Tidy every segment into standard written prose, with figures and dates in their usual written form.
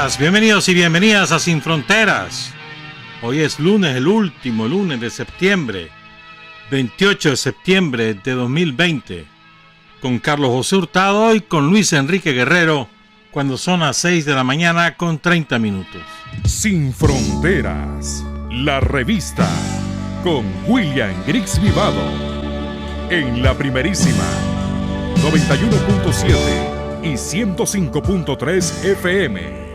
días, bienvenidos y bienvenidas a Sin Fronteras. Hoy es lunes, el último lunes de septiembre, 28 de septiembre de 2020, con Carlos José Hurtado y con Luis Enrique Guerrero, cuando son las 6 de la mañana con 30 minutos. Sin Fronteras, la revista, con William Griggs Vivado, en la primerísima 91.7 y 105.3 FM.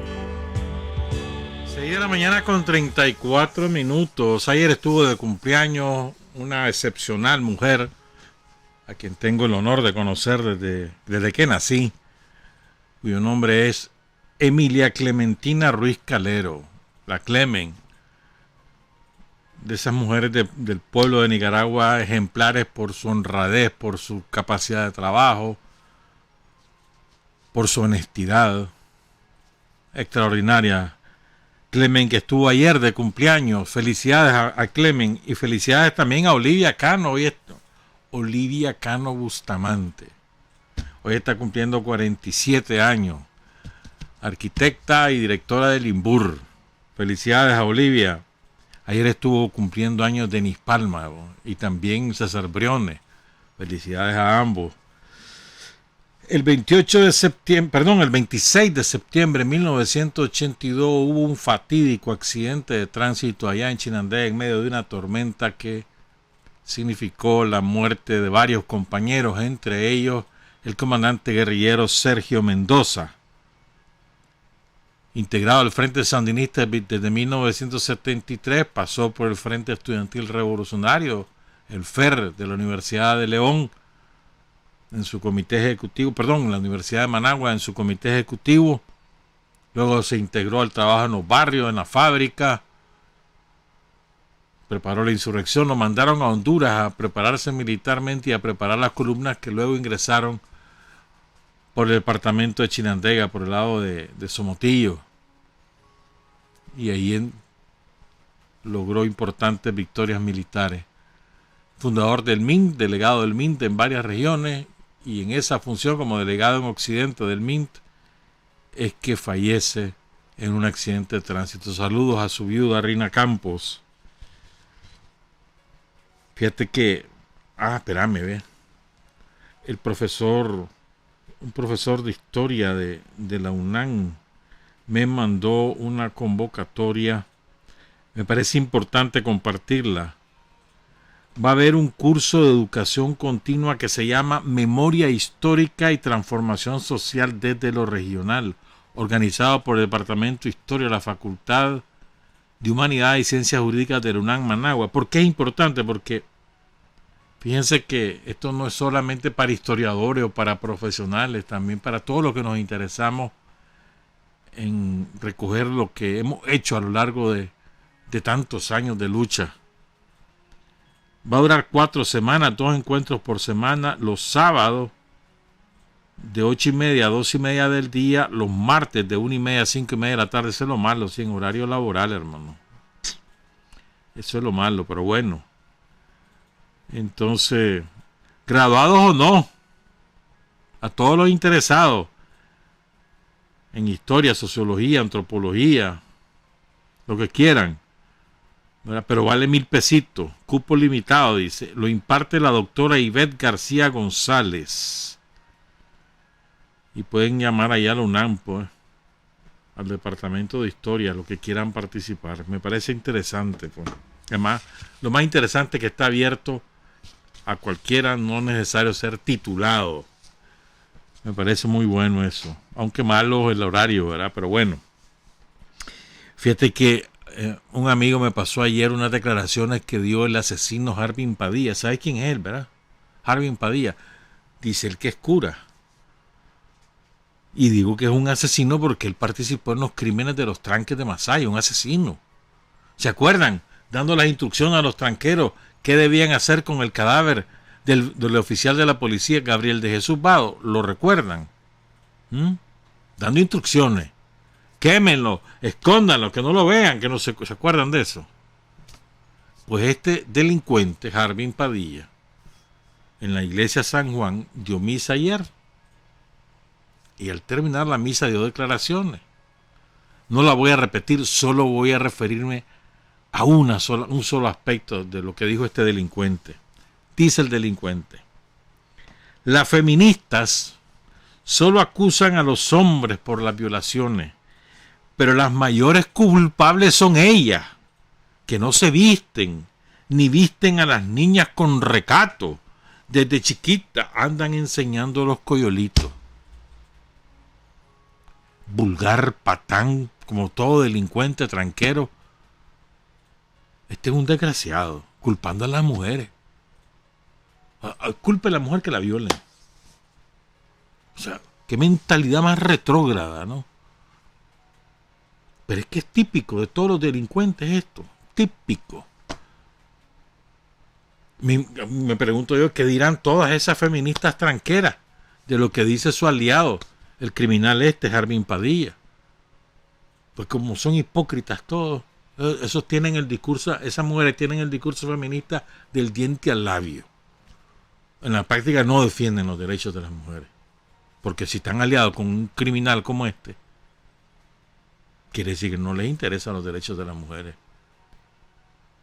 6 de la mañana con 34 minutos. Ayer estuvo de cumpleaños una excepcional mujer, a quien tengo el honor de conocer desde que nací, cuyo nombre es Emilia Clementina Ruiz Calero, la Clemen, de esas mujeres del pueblo de Nicaragua, ejemplares por su honradez, por su capacidad de trabajo, por su honestidad extraordinaria. Clemen, que estuvo ayer de cumpleaños, felicidades a Clemen y felicidades también a Olivia Cano. Olivia Cano Bustamante, hoy está cumpliendo 47 años, arquitecta y directora del INBUR. Felicidades a Olivia. Ayer estuvo cumpliendo años Denis Palma y también César Briones. Felicidades a ambos. El 26 de septiembre de 1982 hubo un fatídico accidente de tránsito allá en Chinandega en medio de una tormenta que significó la muerte de varios compañeros, entre ellos el comandante guerrillero Sergio Mendoza, integrado al Frente Sandinista desde 1973, pasó por el Frente Estudiantil Revolucionario, el FER de la Universidad de León, en su comité ejecutivo, en la Universidad de Managua, en su comité ejecutivo. Luego se integró al trabajo en los barrios, en la fábrica, preparó la insurrección, lo mandaron a Honduras a prepararse militarmente y a preparar las columnas que luego ingresaron por el departamento de Chinandega, por el lado de Somotillo. Y ahí logró importantes victorias militares. Fundador del MINT, delegado del MINT en varias regiones, y en esa función como delegado en Occidente del MINT es que fallece en un accidente de tránsito. Saludos a su viuda Rina Campos. Fíjate que, un profesor de historia de la UNAM me mandó una convocatoria, me parece importante compartirla. Va a haber un curso de educación continua que se llama Memoria Histórica y Transformación Social desde lo Regional, organizado por el Departamento de Historia de la Facultad de Humanidades y Ciencias Jurídicas de la UNAM Managua. ¿Por qué es importante? Porque fíjense que esto no es solamente para historiadores o para profesionales, también para todos los que nos interesamos en recoger lo que hemos hecho a lo largo de tantos años de lucha. Va a durar 4 semanas, 2 encuentros por semana, los sábados de 8:30 a 2:30 del día, los martes de 1:30 a 5:30 de la tarde. Eso es lo malo, sí, en horario laboral, hermano. Eso es lo malo, pero bueno. Entonces, graduados o no, a todos los interesados en historia, sociología, antropología, lo que quieran, ¿verdad? Pero vale 1,000 pesitos, cupo limitado, dice. Lo imparte la doctora Ivette García González. Y pueden llamar allá a la UNAM, pues, al departamento de historia, los que quieran participar. Me parece interesante, pues. Además, lo más interesante es que está abierto a cualquiera, no es necesario ser titulado. Me parece muy bueno eso. Aunque malo el horario, ¿verdad? Pero bueno. Fíjate que un amigo me pasó ayer unas declaraciones que dio el asesino Harvin Padilla. ¿Sabes quién es él, verdad? Harvin Padilla. Dice el que es cura. Y digo que es un asesino porque él participó en los crímenes de los tranques de Masaya. Un asesino. ¿Se acuerdan? Dando las instrucciones a los tranqueros qué debían hacer con el cadáver del oficial de la policía, Gabriel de Jesús Vado. ¿Lo recuerdan? Dando instrucciones. Quémenlo, escóndanlo, que no lo vean, que no se acuerdan de eso. Pues este delincuente, Harvin Padilla, en la iglesia San Juan, dio misa ayer. Y al terminar la misa dio declaraciones. No la voy a repetir, solo voy a referirme a un solo aspecto de lo que dijo este delincuente. Dice el delincuente: las feministas solo acusan a los hombres por las violaciones, pero las mayores culpables son ellas, que no se visten, ni visten a las niñas con recato. Desde chiquita andan enseñando los coyolitos. Vulgar, patán, como todo delincuente tranquero. Este es un desgraciado, culpando a las mujeres. Culpe a la mujer que la violen. O sea, qué mentalidad más retrógrada, ¿no? Pero es que es típico de todos los delincuentes esto. Típico. Me pregunto yo, ¿qué dirán todas esas feministas tranqueras de lo que dice su aliado, el criminal Jarvin Padilla? Pues como son hipócritas todos, esos tienen el discurso, esas mujeres tienen el discurso feminista del diente al labio. En la práctica no defienden los derechos de las mujeres, porque si están aliados con un criminal como este, quiere decir que no les interesan los derechos de las mujeres.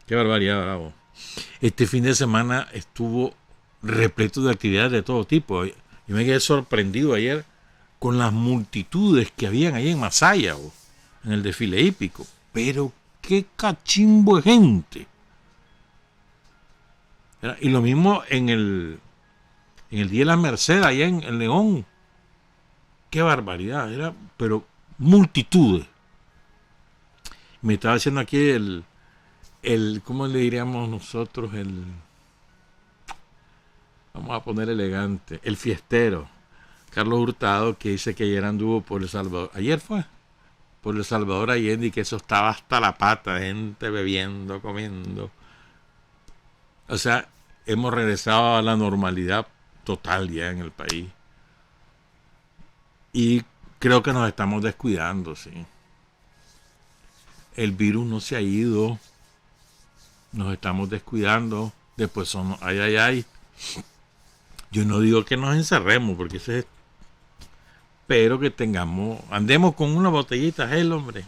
Qué barbaridad, bravo. Este fin de semana estuvo repleto de actividades de todo tipo. Yo me quedé sorprendido ayer con las multitudes que habían ahí en Masaya, en el desfile hípico. Pero qué cachimbo de gente. Y lo mismo en el Día de la Merced, allá en León. Qué barbaridad, pero multitudes. Me estaba haciendo aquí ¿cómo le diríamos nosotros? Vamos a poner elegante, el fiestero, Carlos Hurtado, que dice que ayer anduvo por El Salvador. Ayer fue por El Salvador Allende y que eso estaba hasta la pata, de gente bebiendo, comiendo. O sea, hemos regresado a la normalidad total ya en el país. Y creo que nos estamos descuidando, sí. El virus no se ha ido. Nos estamos descuidando. Después son ay. Yo no digo que nos encerremos, porque ese es... Pero que andemos con una botellita gel, hombre.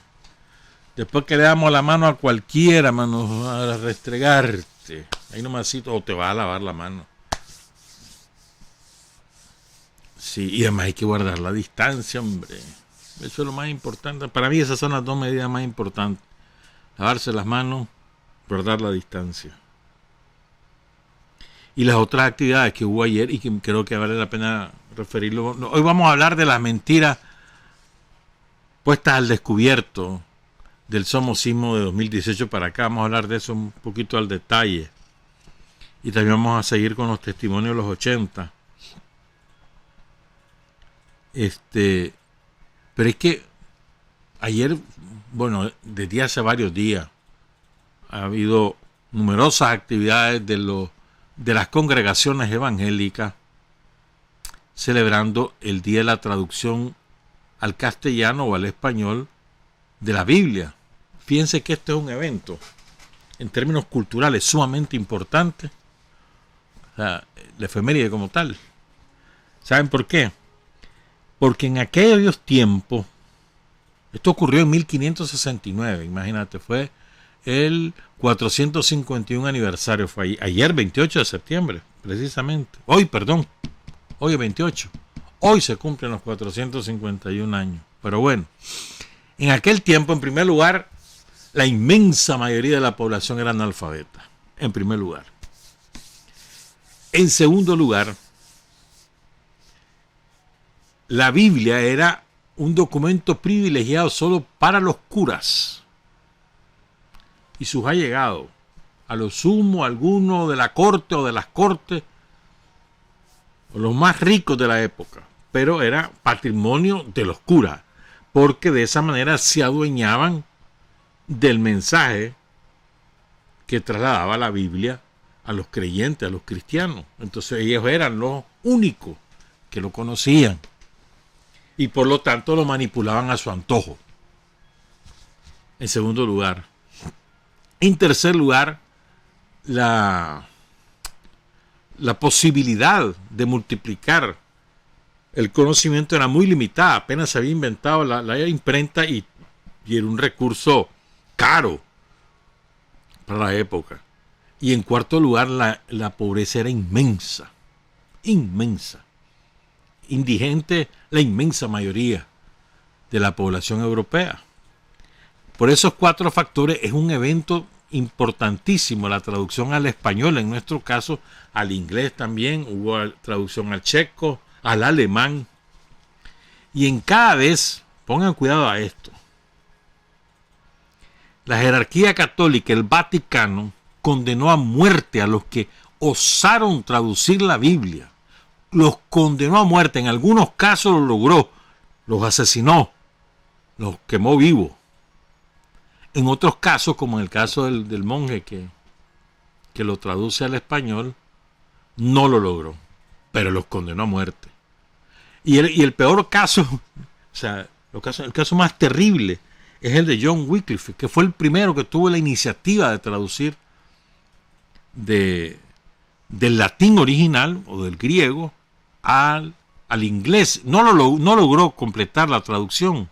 Después que le damos la mano a cualquiera, mano, a restregarte. Ahí nomasito, o te vas a lavar la mano. Sí, y además hay que guardar la distancia, hombre. Eso es lo más importante. Para mí esas son las dos medidas más importantes. Lavarse las manos, guardar la distancia. Y las otras actividades que hubo ayer y que creo que vale la pena referirlo. Hoy vamos a hablar de las mentiras puestas al descubierto del Somosismo de 2018 para acá. Vamos a hablar de eso un poquito al detalle. Y también vamos a seguir con los testimonios de los 80. Pero es que ayer, bueno, desde hace varios días ha habido numerosas actividades de las congregaciones evangélicas celebrando el Día de la Traducción al castellano o al español de la Biblia. Fíjense que este es un evento en términos culturales sumamente importante, o sea, la efeméride como tal. ¿Saben por qué? Porque en aquellos tiempos, esto ocurrió en 1569, imagínate, fue el 451 aniversario, fue ayer 28 de septiembre, precisamente. Hoy es 28. Hoy se cumplen los 451 años. Pero bueno, en aquel tiempo, en primer lugar, la inmensa mayoría de la población era analfabeta, en primer lugar. En segundo lugar, la Biblia era un documento privilegiado solo para los curas y sus allegados, a lo sumo alguno de la corte o de las cortes, o los más ricos de la época, pero era patrimonio de los curas, porque de esa manera se adueñaban del mensaje que trasladaba la Biblia a los creyentes, a los cristianos. Entonces ellos eran los únicos que lo conocían y por lo tanto lo manipulaban a su antojo. En segundo lugar. En tercer lugar, la posibilidad de multiplicar el conocimiento era muy limitada. Apenas se había inventado la imprenta y y era un recurso caro para la época. Y en cuarto lugar, la pobreza era inmensa, inmensa. Indigente la inmensa mayoría de la población europea. Por esos 4 factores es un evento importantísimo la traducción al español, en nuestro caso al inglés también, hubo traducción al checo, al alemán, y en cada vez, pongan cuidado a esto, la jerarquía católica, el Vaticano, condenó a muerte a los que osaron traducir la Biblia, los condenó a muerte, en algunos casos lo logró, los asesinó, los quemó vivos. En otros casos, como en el caso del monje que lo traduce al español, no lo logró, pero los condenó a muerte. Y el peor caso, o sea, el caso más terrible, es el de John Wycliffe, que fue el primero que tuvo la iniciativa de traducir del latín original, o del griego, al inglés. No logró completar la traducción.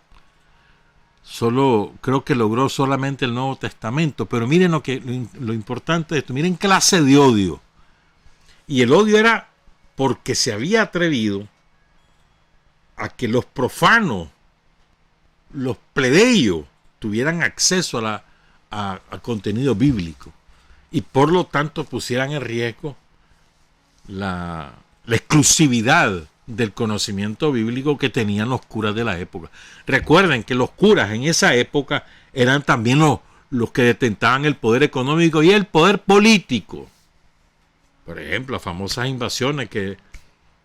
Creo que logró solamente el Nuevo Testamento, pero miren lo importante de esto, miren clase de odio. Y el odio era porque se había atrevido a que los profanos, los plebeyos, tuvieran acceso a contenido bíblico y por lo tanto pusieran en riesgo la exclusividad del conocimiento bíblico que tenían los curas de la época. Recuerden que los curas en esa época eran también los que detentaban el poder económico y el poder político. Por ejemplo, las famosas invasiones que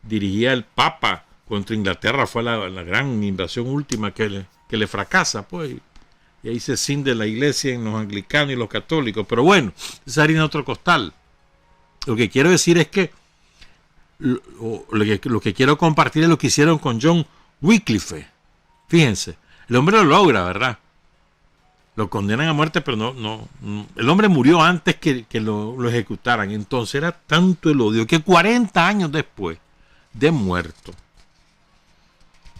dirigía el Papa contra Inglaterra fue la gran invasión última que le fracasa, pues, y ahí se cinde la iglesia en los anglicanos y los católicos. Pero bueno, esa harina otro costal. Lo que quiero decir es que lo que quiero compartir es lo que hicieron con John Wycliffe. Fíjense, el hombre lo logra, ¿verdad? Lo condenan a muerte, pero no el hombre murió antes que lo ejecutaran. Entonces era tanto el odio que 40 años después de muerto,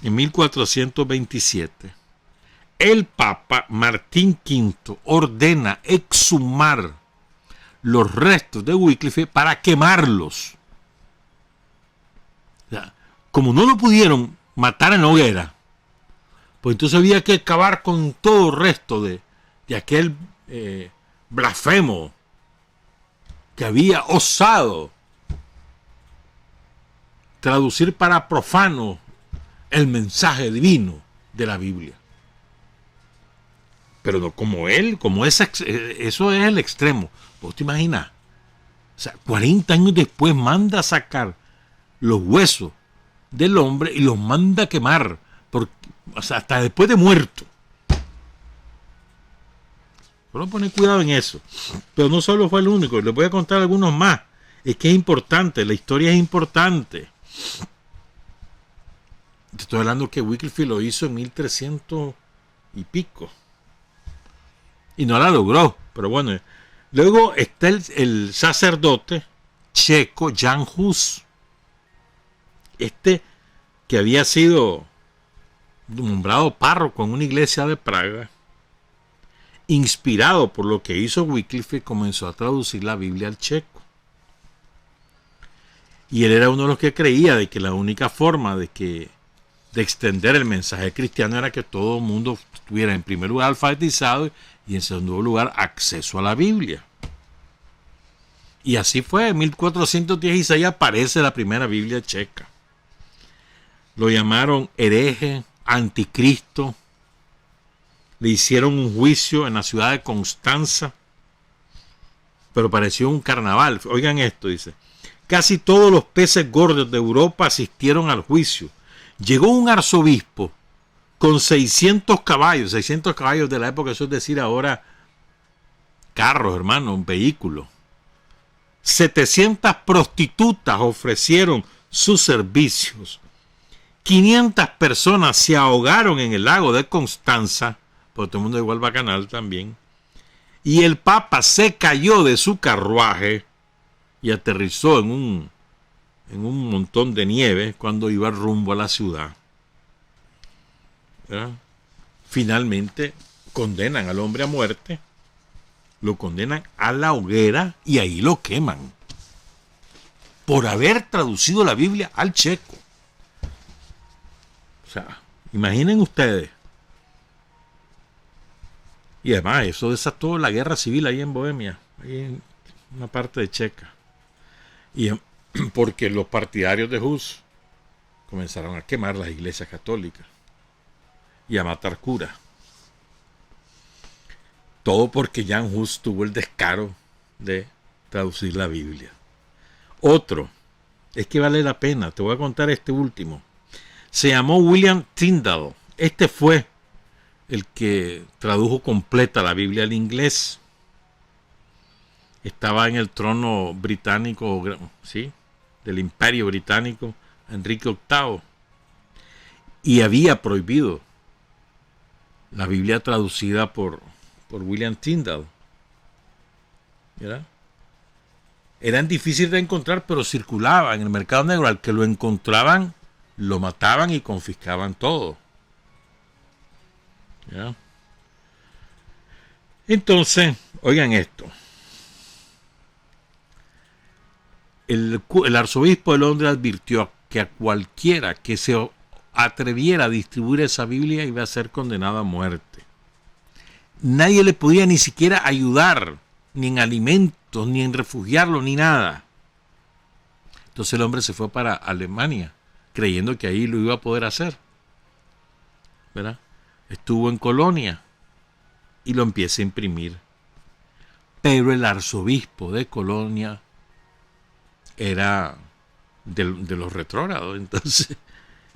en 1427, el Papa Martín V ordena exhumar los restos de Wycliffe para quemarlos. O sea, como no lo pudieron matar en la hoguera, pues entonces había que acabar con todo el resto de aquel blasfemo que había osado traducir para profanos el mensaje divino de la Biblia. Pero no como él, eso es el extremo. ¿Vos te imaginas? O sea, 40 años después manda a sacar los huesos del hombre y los manda a quemar, hasta después de muerto. Solo poner cuidado en eso. Pero no solo fue el único, les voy a contar algunos más. Es que es importante, la historia es importante. Te estoy hablando que Wycliffe lo hizo en 1300 y pico. Y no la logró, pero bueno. Luego está el sacerdote checo Jan Hus. Que había sido nombrado párroco en una iglesia de Praga, inspirado por lo que hizo Wycliffe, comenzó a traducir la Biblia al checo. Y él era uno de los que creía de que la única forma de extender el mensaje cristiano era que todo el mundo tuviera en primer lugar alfabetizado y en segundo lugar acceso a la Biblia. Y así fue, en 1416 aparece la primera Biblia checa. Lo llamaron hereje, anticristo. Le hicieron un juicio en la ciudad de Constanza, pero pareció un carnaval. Oigan esto, dice. Casi todos los peces gordos de Europa asistieron al juicio. Llegó un arzobispo con 600 caballos de la época, eso es decir, ahora carros, hermano, un vehículo. 700 prostitutas ofrecieron sus servicios. 500 personas se ahogaron en el lago de Constanza, porque todo el mundo llegó al bacanal también. Y el Papa se cayó de su carruaje y aterrizó en un montón de nieve cuando iba rumbo a la ciudad. ¿Verdad? Finalmente condenan al hombre a muerte, lo condenan a la hoguera y ahí lo queman por haber traducido la Biblia al checo. O sea, imaginen ustedes. Y además eso desató la guerra civil ahí en Bohemia, ahí en una parte de Checa. Y porque los partidarios de Hus comenzaron a quemar las iglesias católicas y a matar curas. Todo porque Jan Hus tuvo el descaro de traducir la Biblia. Otro, es que vale la pena, te voy a contar este último. Se llamó William Tyndale. Este fue el que tradujo completa la Biblia al inglés. Estaba en el trono británico, ¿sí?, del Imperio Británico, Enrique VIII, y había prohibido la Biblia traducida por William Tyndale. ¿Verdad? Eran difíciles de encontrar, pero circulaba en el mercado negro. Al que lo encontraban, lo mataban y confiscaban todo. ¿Ya? Entonces, oigan esto. El arzobispo de Londres advirtió que a cualquiera que se atreviera a distribuir esa Biblia iba a ser condenado a muerte. Nadie le podía ni siquiera ayudar, ni en alimentos, ni en refugiarlo, ni nada. Entonces el hombre se fue para Alemania, creyendo que ahí lo iba a poder hacer. ¿Verdad? Estuvo en Colonia y lo empieza a imprimir. Pero el arzobispo de Colonia era de los retrógrados, entonces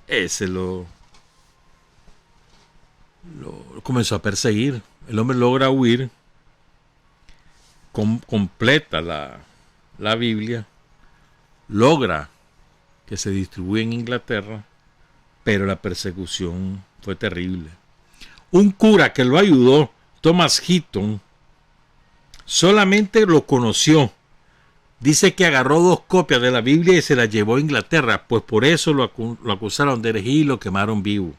ese lo comenzó a perseguir. El hombre logra huir, completa la Biblia, logra que se distribuya en Inglaterra, pero la persecución fue terrible. Un cura que lo ayudó, Thomas Heaton, solamente lo conoció. Dice que agarró 2 copias de la Biblia y se la llevó a Inglaterra, pues por eso lo acusaron de herejía y lo quemaron vivo.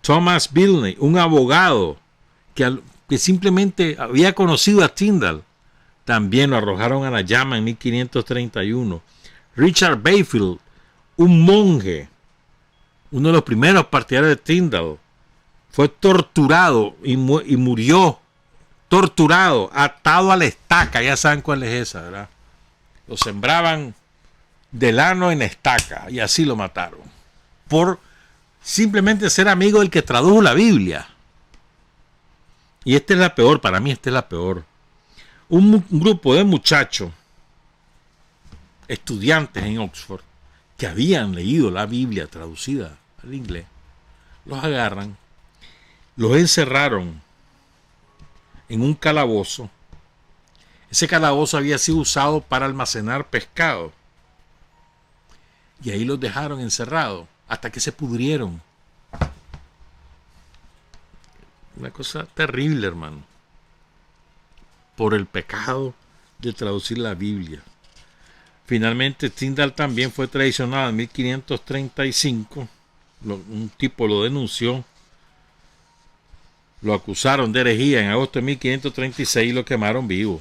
Thomas Bilney, un abogado que simplemente había conocido a Tyndale, también lo arrojaron a la llama en 1531. Richard Bayfield, un monje, uno de los primeros partidarios de Tyndale, fue torturado y murió torturado, atado a la estaca. Ya saben cuál es esa, ¿verdad? Lo sembraban de lano en estaca y así lo mataron. Por simplemente ser amigo del que tradujo la Biblia. Y esta es la peor, para mí esta es la peor. Un grupo de muchachos, estudiantes en Oxford, que habían leído la Biblia traducida al inglés, los agarran, los encerraron en un calabozo. Ese calabozo había sido usado para almacenar pescado. Y ahí los dejaron encerrados hasta que se pudrieron. Una cosa terrible, hermano. Por el pecado de traducir la Biblia. Finalmente, Tyndale también fue traicionado en 1535. Un tipo lo denunció. Lo acusaron de herejía en agosto de 1536 y lo quemaron vivo.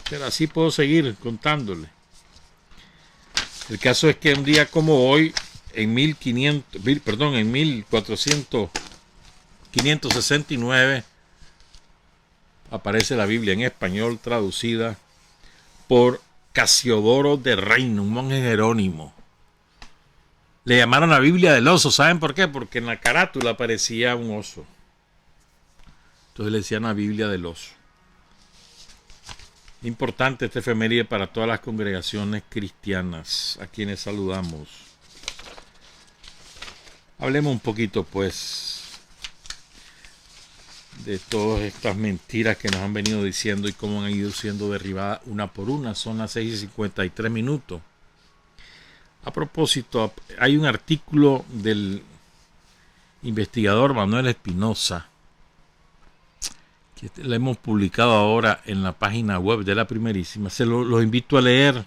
Pero así puedo seguir contándole. El caso es que un día como hoy, en 569, aparece la Biblia en español traducida por Casiodoro de Reino, un monje jerónimo. Le llamaron la Biblia del oso. ¿Saben por qué? Porque en la carátula aparecía un oso. Entonces le decían la Biblia del oso. Importante este efeméride para todas las congregaciones cristianas a quienes saludamos. Hablemos un poquito, pues, de todas estas mentiras que nos han venido diciendo y cómo han ido siendo derribadas una por una. Son las 6:53. A propósito, hay un artículo del investigador Manuel Espinosa que lo hemos publicado ahora en la página web de La Primerísima. Se los invito a leer.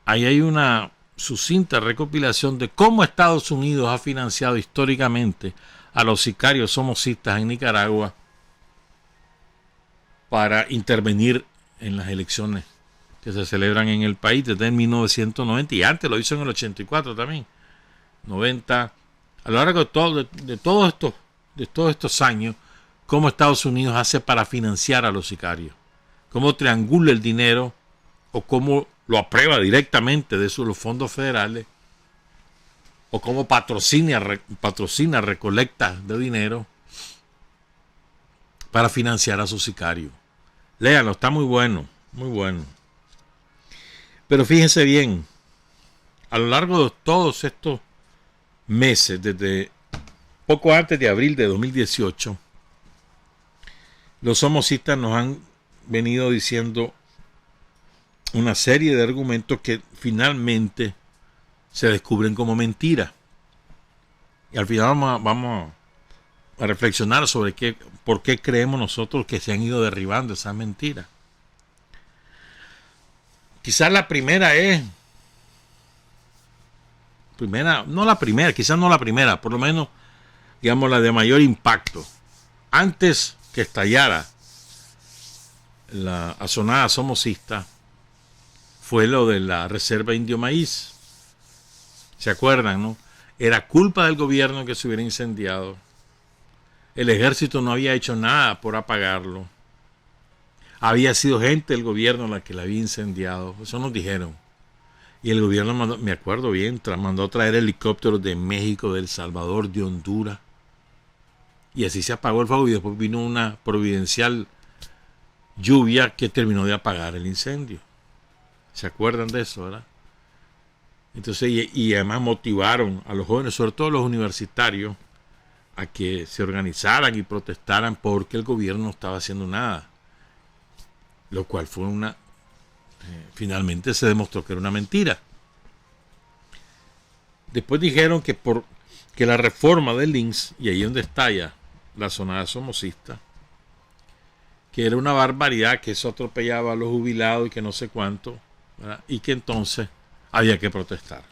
Ahí hay una sucinta recopilación de cómo Estados Unidos ha financiado históricamente a los sicarios somocistas en Nicaragua para intervenir en las elecciones que se celebran en el país desde 1990 y antes lo hizo en el 84 también. 90, a lo largo de todos estos años, cómo Estados Unidos hace para financiar a los sicarios, cómo triangula el dinero o cómo lo aprueba directamente de los fondos federales o cómo patrocina recolectas de dinero para financiar a sus sicarios. Léanlo, está muy bueno, muy bueno. Pero fíjense bien, a lo largo de todos estos meses, desde poco antes de abril de 2018, los somocistas nos han venido diciendo una serie de argumentos que finalmente se descubren como mentiras. Y al final vamos a reflexionar sobre por qué creemos nosotros que se han ido derribando esas mentiras. Quizás la primera quizás no la primera, por lo menos, digamos, la de mayor impacto. Antes que estallara la asonada somocista, fue lo de la Reserva Indio Maíz. ¿Se acuerdan, no? Era culpa del gobierno que se hubiera incendiado. El ejército no había hecho nada por apagarlo. Había sido gente del gobierno la que la había incendiado. Eso nos dijeron. Y el gobierno mandó, me acuerdo bien, mandó a traer helicópteros de México, de El Salvador, de Honduras. Y así se apagó el fuego y después vino una providencial lluvia que terminó de apagar el incendio. ¿Se acuerdan de eso, verdad? Entonces, y además motivaron a los jóvenes, sobre todo los universitarios, a que se organizaran y protestaran porque el gobierno no estaba haciendo nada. Lo cual fue finalmente se demostró que era una mentira. Después dijeron que la reforma del INSS, y ahí donde estalla la sonada somocista, que era una barbaridad, que eso atropellaba a los jubilados y que no sé cuánto, ¿verdad? Y que entonces había que protestar.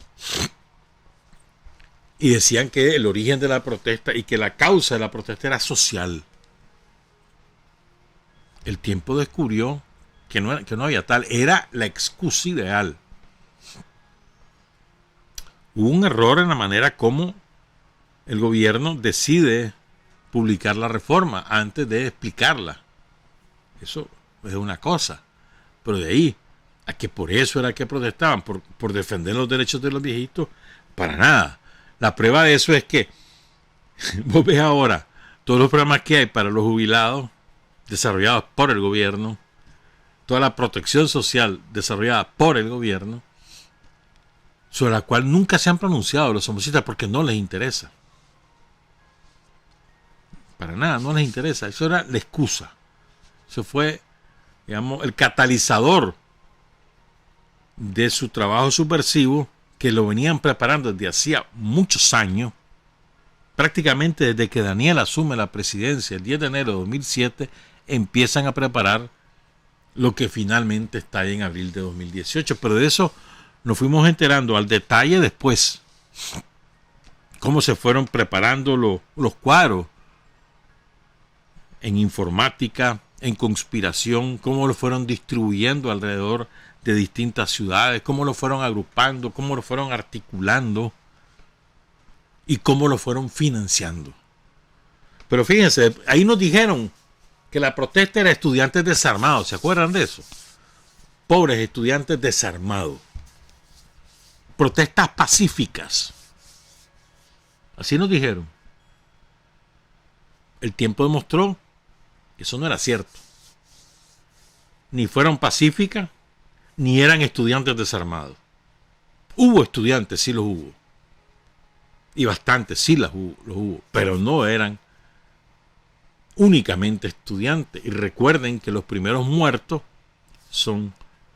Y decían que el origen de la protesta y que la causa de la protesta era social. El tiempo descubrió que no había tal, era la excusa ideal. Hubo un error en la manera como el gobierno decide publicar la reforma antes de explicarla. Eso es una cosa. Pero de ahí a que por eso era que protestaban, por defender los derechos de los viejitos, para nada. La prueba de eso es que vos ves ahora todos los programas que hay para los jubilados desarrollados por el gobierno, toda la protección social desarrollada por el gobierno, sobre la cual nunca se han pronunciado los somocistas porque no les interesa. Para nada, no les interesa. Eso era la excusa. Eso fue, digamos, el catalizador de su trabajo subversivo, que lo venían preparando desde hacía muchos años, prácticamente desde que Daniel asume la presidencia el 10 de enero de 2007, empiezan a preparar lo que finalmente está en abril de 2018. Pero de eso nos fuimos enterando al detalle después, cómo se fueron preparando los cuadros en informática, en conspiración, cómo lo fueron distribuyendo alrededor de distintas ciudades, cómo lo fueron agrupando, cómo lo fueron articulando y cómo lo fueron financiando. Pero fíjense, ahí nos dijeron que la protesta era estudiantes desarmados. ¿Se acuerdan de eso? Pobres estudiantes desarmados. Protestas pacíficas. Así nos dijeron. El tiempo demostró que eso no era cierto. Ni fueron pacíficas, ni eran estudiantes desarmados. Hubo estudiantes, sí los hubo. Y bastantes, sí los hubo. Pero no eran únicamente estudiantes. Y recuerden que los primeros muertos son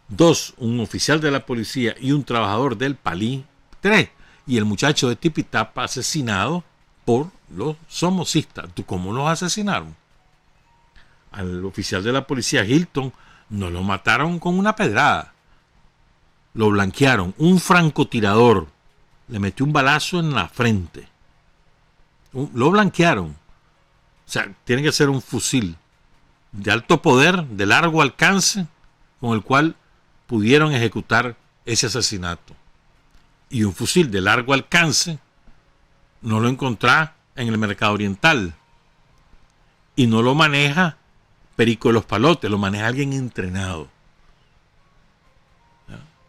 2, un oficial de la policía y un trabajador del Palí, 3, y el muchacho de Tipitapa asesinado por los somocistas. ¿Cómo los asesinaron? Al oficial de la policía, Hilton, no lo mataron con una pedrada, lo blanquearon. Un francotirador le metió un balazo en la frente Lo blanquearon. O sea, tiene que ser un fusil de alto poder, de largo alcance, con el cual pudieron ejecutar ese asesinato. Y un fusil de largo alcance no lo encontrás en el mercado oriental. Y no lo maneja Perico de los Palotes, lo maneja alguien entrenado.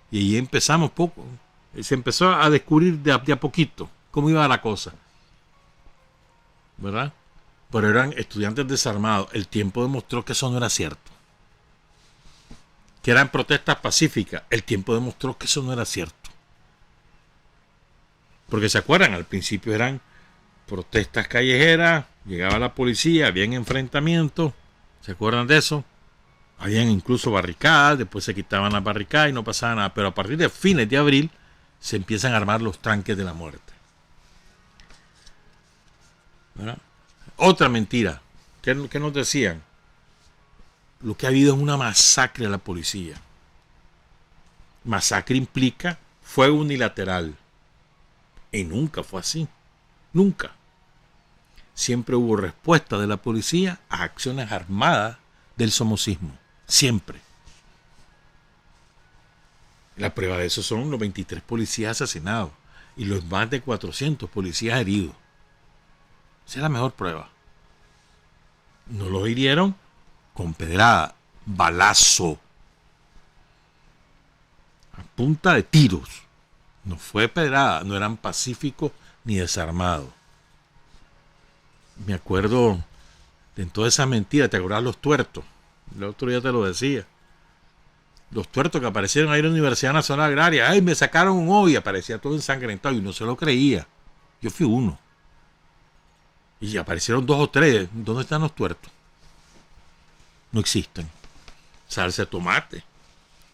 Y ahí empezamos poco. Se empezó a descubrir de a poquito cómo iba la cosa. ¿Verdad? Pero eran estudiantes desarmados. El tiempo demostró que eso no era cierto. Que eran protestas pacíficas. El tiempo demostró que eso no era cierto. Porque se acuerdan, al principio eran protestas callejeras, llegaba la policía, habían enfrentamientos. ¿Se acuerdan de eso? Habían incluso barricadas, después se quitaban las barricadas y no pasaba nada. Pero a partir de fines de abril se empiezan a armar los tranques de la muerte. ¿Verdad? Otra mentira. ¿Qué nos decían? Lo que ha habido es una masacre a la policía. Masacre implica fuego unilateral. Y nunca fue así. Nunca. Siempre hubo respuesta de la policía a acciones armadas del somocismo. Siempre. La prueba de eso son los 23 policías asesinados y los más de 400 policías heridos. Esa es la mejor prueba. No los hirieron con pedrada, balazo, a punta de tiros. No fue pedrada, no eran pacíficos ni desarmados. Me acuerdo de toda esa mentira, ¿te acordás los tuertos? El otro día te lo decía. Los tuertos que aparecieron ahí en la Universidad Nacional Agraria. ¡Ay, me sacaron un ojo! Y aparecía todo ensangrentado y no se lo creía. Yo fui uno. Y aparecieron 2 o 3. ¿Dónde están los tuertos? No existen. Salsa de tomate.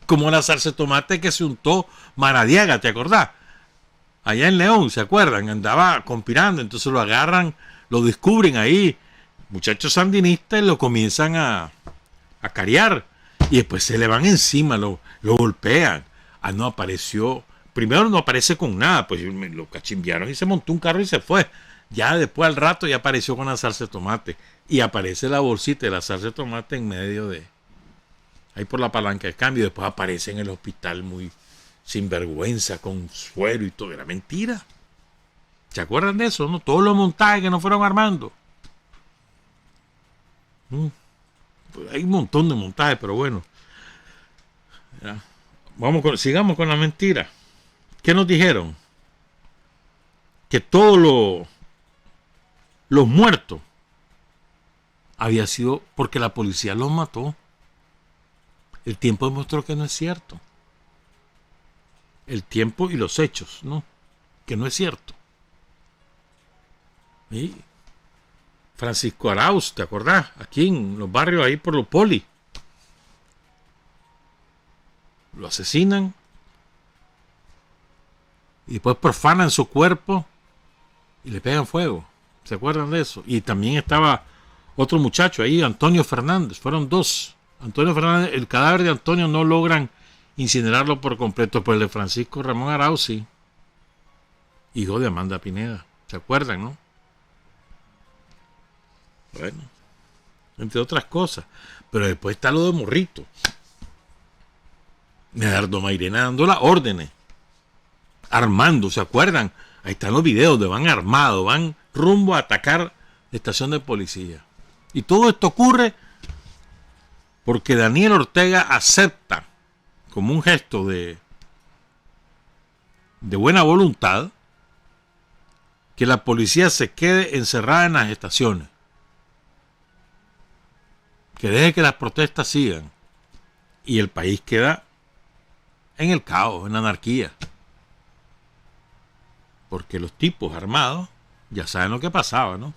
Como la salsa de tomate que se untó Maradiaga, ¿te acordás? Allá en León, ¿se acuerdan? Andaba conspirando, entonces lo agarran, lo descubren ahí. Muchachos sandinistas lo comienzan a cariar. Y después se le van encima, lo golpean. Ah, no apareció. Primero no aparece con nada, pues lo cachimbiaron y se montó un carro y se fue. Ya después al rato ya apareció con la salsa de tomate. Y aparece la bolsita de la salsa de tomate en medio de... ahí por la palanca de cambio. Después aparece en el hospital muy sinvergüenza, con suero y todo. Era mentira. ¿Se acuerdan de eso? ¿No? Todos los montajes que nos fueron armando. Pues hay un montón de montajes, pero bueno. Ya. Sigamos con la mentira. ¿Qué nos dijeron? Que todos los muertos había sido porque la policía los mató. El tiempo demostró que no es cierto. El tiempo y los hechos, ¿no? Que no es cierto. Y Francisco Arauz, ¿te acordás? Aquí en los barrios, ahí por los poli. Lo asesinan. Y después profanan su cuerpo y le pegan fuego. ¿Se acuerdan de eso? Y también estaba otro muchacho ahí, Antonio Fernández. Fueron 2. Antonio Fernández, el cadáver de Antonio no logran incinerarlo por completo, pero el de Francisco Ramón Arauz sí. Hijo de Amanda Pineda. ¿Se acuerdan, no? Bueno, entre otras cosas. Pero después está lo de Morrito. Medardo Mairena dando las órdenes. Armando, ¿se acuerdan? Ahí están los videos de van armados, van rumbo a atacar la estación de policía. Y todo esto ocurre porque Daniel Ortega acepta, como un gesto de buena voluntad, que la policía se quede encerrada en las estaciones. Que deje que las protestas sigan. Y el país queda en el caos, en la anarquía. Porque los tipos armados ya saben lo que pasaba, ¿no?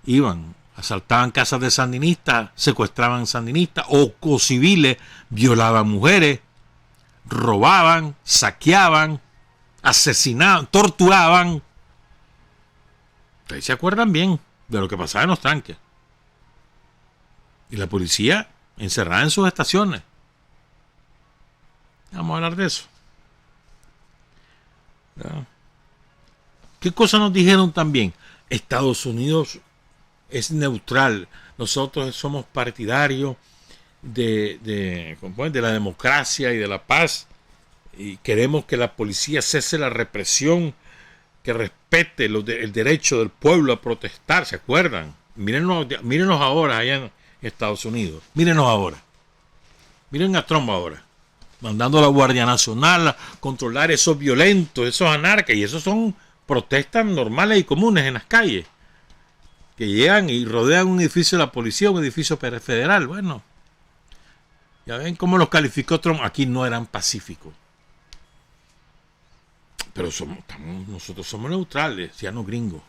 Iban, asaltaban casas de sandinistas, secuestraban sandinistas o civiles, violaban mujeres, robaban, saqueaban, asesinaban, torturaban. Ustedes se acuerdan bien de lo que pasaba en los tranques. Y la policía encerrada en sus estaciones. Vamos a hablar de eso. ¿Ya? ¿Qué cosas nos dijeron también? Estados Unidos es neutral. Nosotros somos partidarios de la democracia y de la paz. Y queremos que la policía cese la represión, que respete el derecho del pueblo a protestar. ¿Se acuerdan? Mírenos ahora allá en Estados Unidos. Mírenos ahora. Miren a Trump ahora, mandando a la Guardia Nacional a controlar esos violentos, esos anarcas, y esos son protestas normales y comunes en las calles, que llegan y rodean un edificio de la policía, un edificio federal. Bueno, ya ven cómo los calificó Trump. Aquí no eran pacíficos. Pero nosotros somos neutrales, ya no gringos.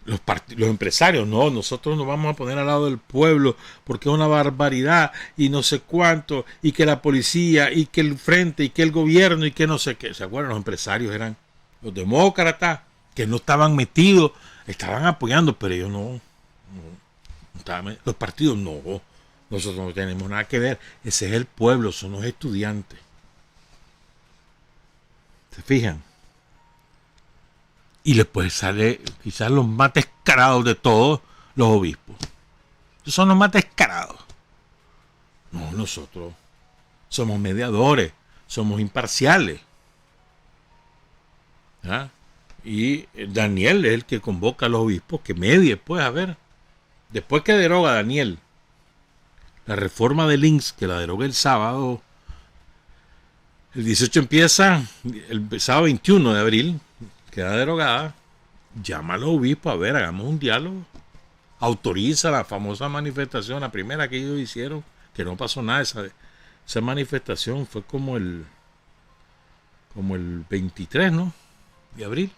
Los empresarios, no, nosotros nos vamos a poner al lado del pueblo porque es una barbaridad y no sé cuánto, y que la policía, y que el frente, y que el gobierno, y que no sé qué. ¿Se acuerdan? Los empresarios eran los demócratas, que no estaban metidos, estaban apoyando, pero ellos no estaban, los partidos no, nosotros no tenemos nada que ver. Ese es el pueblo, son los estudiantes. ¿Se fijan? Y después sale quizás los más descarados de todos, los obispos. Esos son los más descarados. No, nosotros somos mediadores, somos imparciales. ¿Ah? Y Daniel es el que convoca a los obispos que medie, pues, a ver. Después que deroga Daniel la reforma de Links, que la deroga el sábado, el 18 empieza, el sábado 21 de abril, queda derogada, llama a los obispos, a ver, hagamos un diálogo, autoriza la famosa manifestación, la primera que ellos hicieron, que no pasó nada, esa manifestación fue como el 23, ¿no? De abril,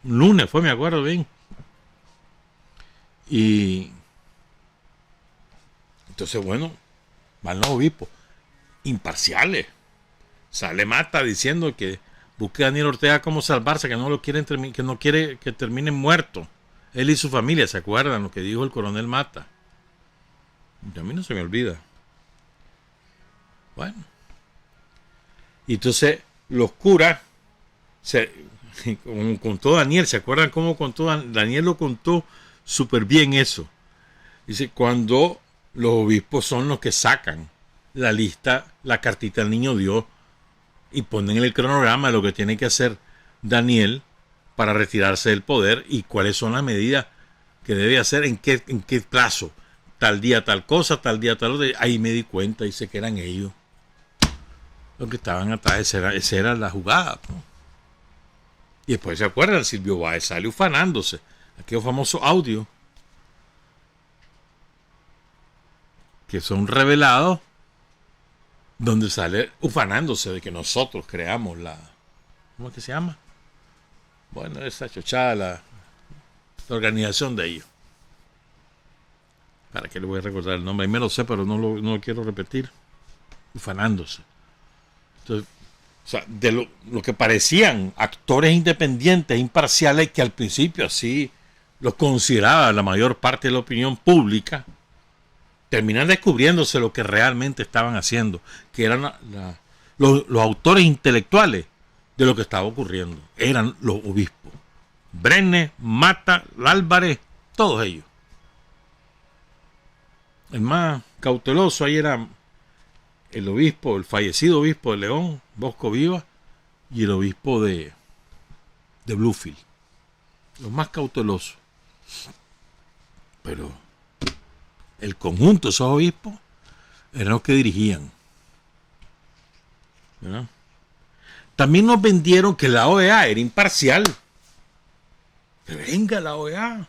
un lunes fue, me acuerdo bien, y entonces, bueno, van los obispos, imparciales, sale Mata diciendo que busque a Daniel Ortega cómo salvarse, que no lo quieren, que no quiere que termine muerto. Él y su familia, ¿se acuerdan lo que dijo el coronel Mata? Y a mí no se me olvida. Bueno. Y entonces los curas, como contó Daniel, ¿se acuerdan cómo contó Daniel? Lo contó súper bien eso. Dice, cuando los obispos son los que sacan la lista, la cartita del niño Dios, y ponen el cronograma de lo que tiene que hacer Daniel para retirarse del poder y cuáles son las medidas que debe hacer, en qué plazo, tal día tal cosa, tal día tal otra. Ahí me di cuenta, dice que eran ellos los que estaban atrás, esa era la jugada, ¿no? Y después se acuerdan, Silvio Báez sale ufanándose, aquellos famosos audios que son revelados, donde sale ufanándose de que nosotros creamos ¿cómo es que se llama? Bueno, esa chochada, la organización de ellos. ¿Para qué le voy a recordar el nombre? Ahí me lo sé, pero no lo quiero repetir. Ufanándose. Entonces, o sea, de lo que parecían actores independientes, imparciales, que al principio así los consideraba la mayor parte de la opinión pública, terminan descubriéndose lo que realmente estaban haciendo, que eran los autores intelectuales de lo que estaba ocurriendo. Eran los obispos. Brenes, Mata, Álvarez, todos ellos. El más cauteloso ahí era el obispo, el fallecido obispo de León, Bosco Viva, y el obispo de Bluefield. Los más cautelosos. Pero el conjunto de esos obispos eran los que dirigían. ¿Verdad? También nos vendieron que la OEA era imparcial. Que venga la OEA.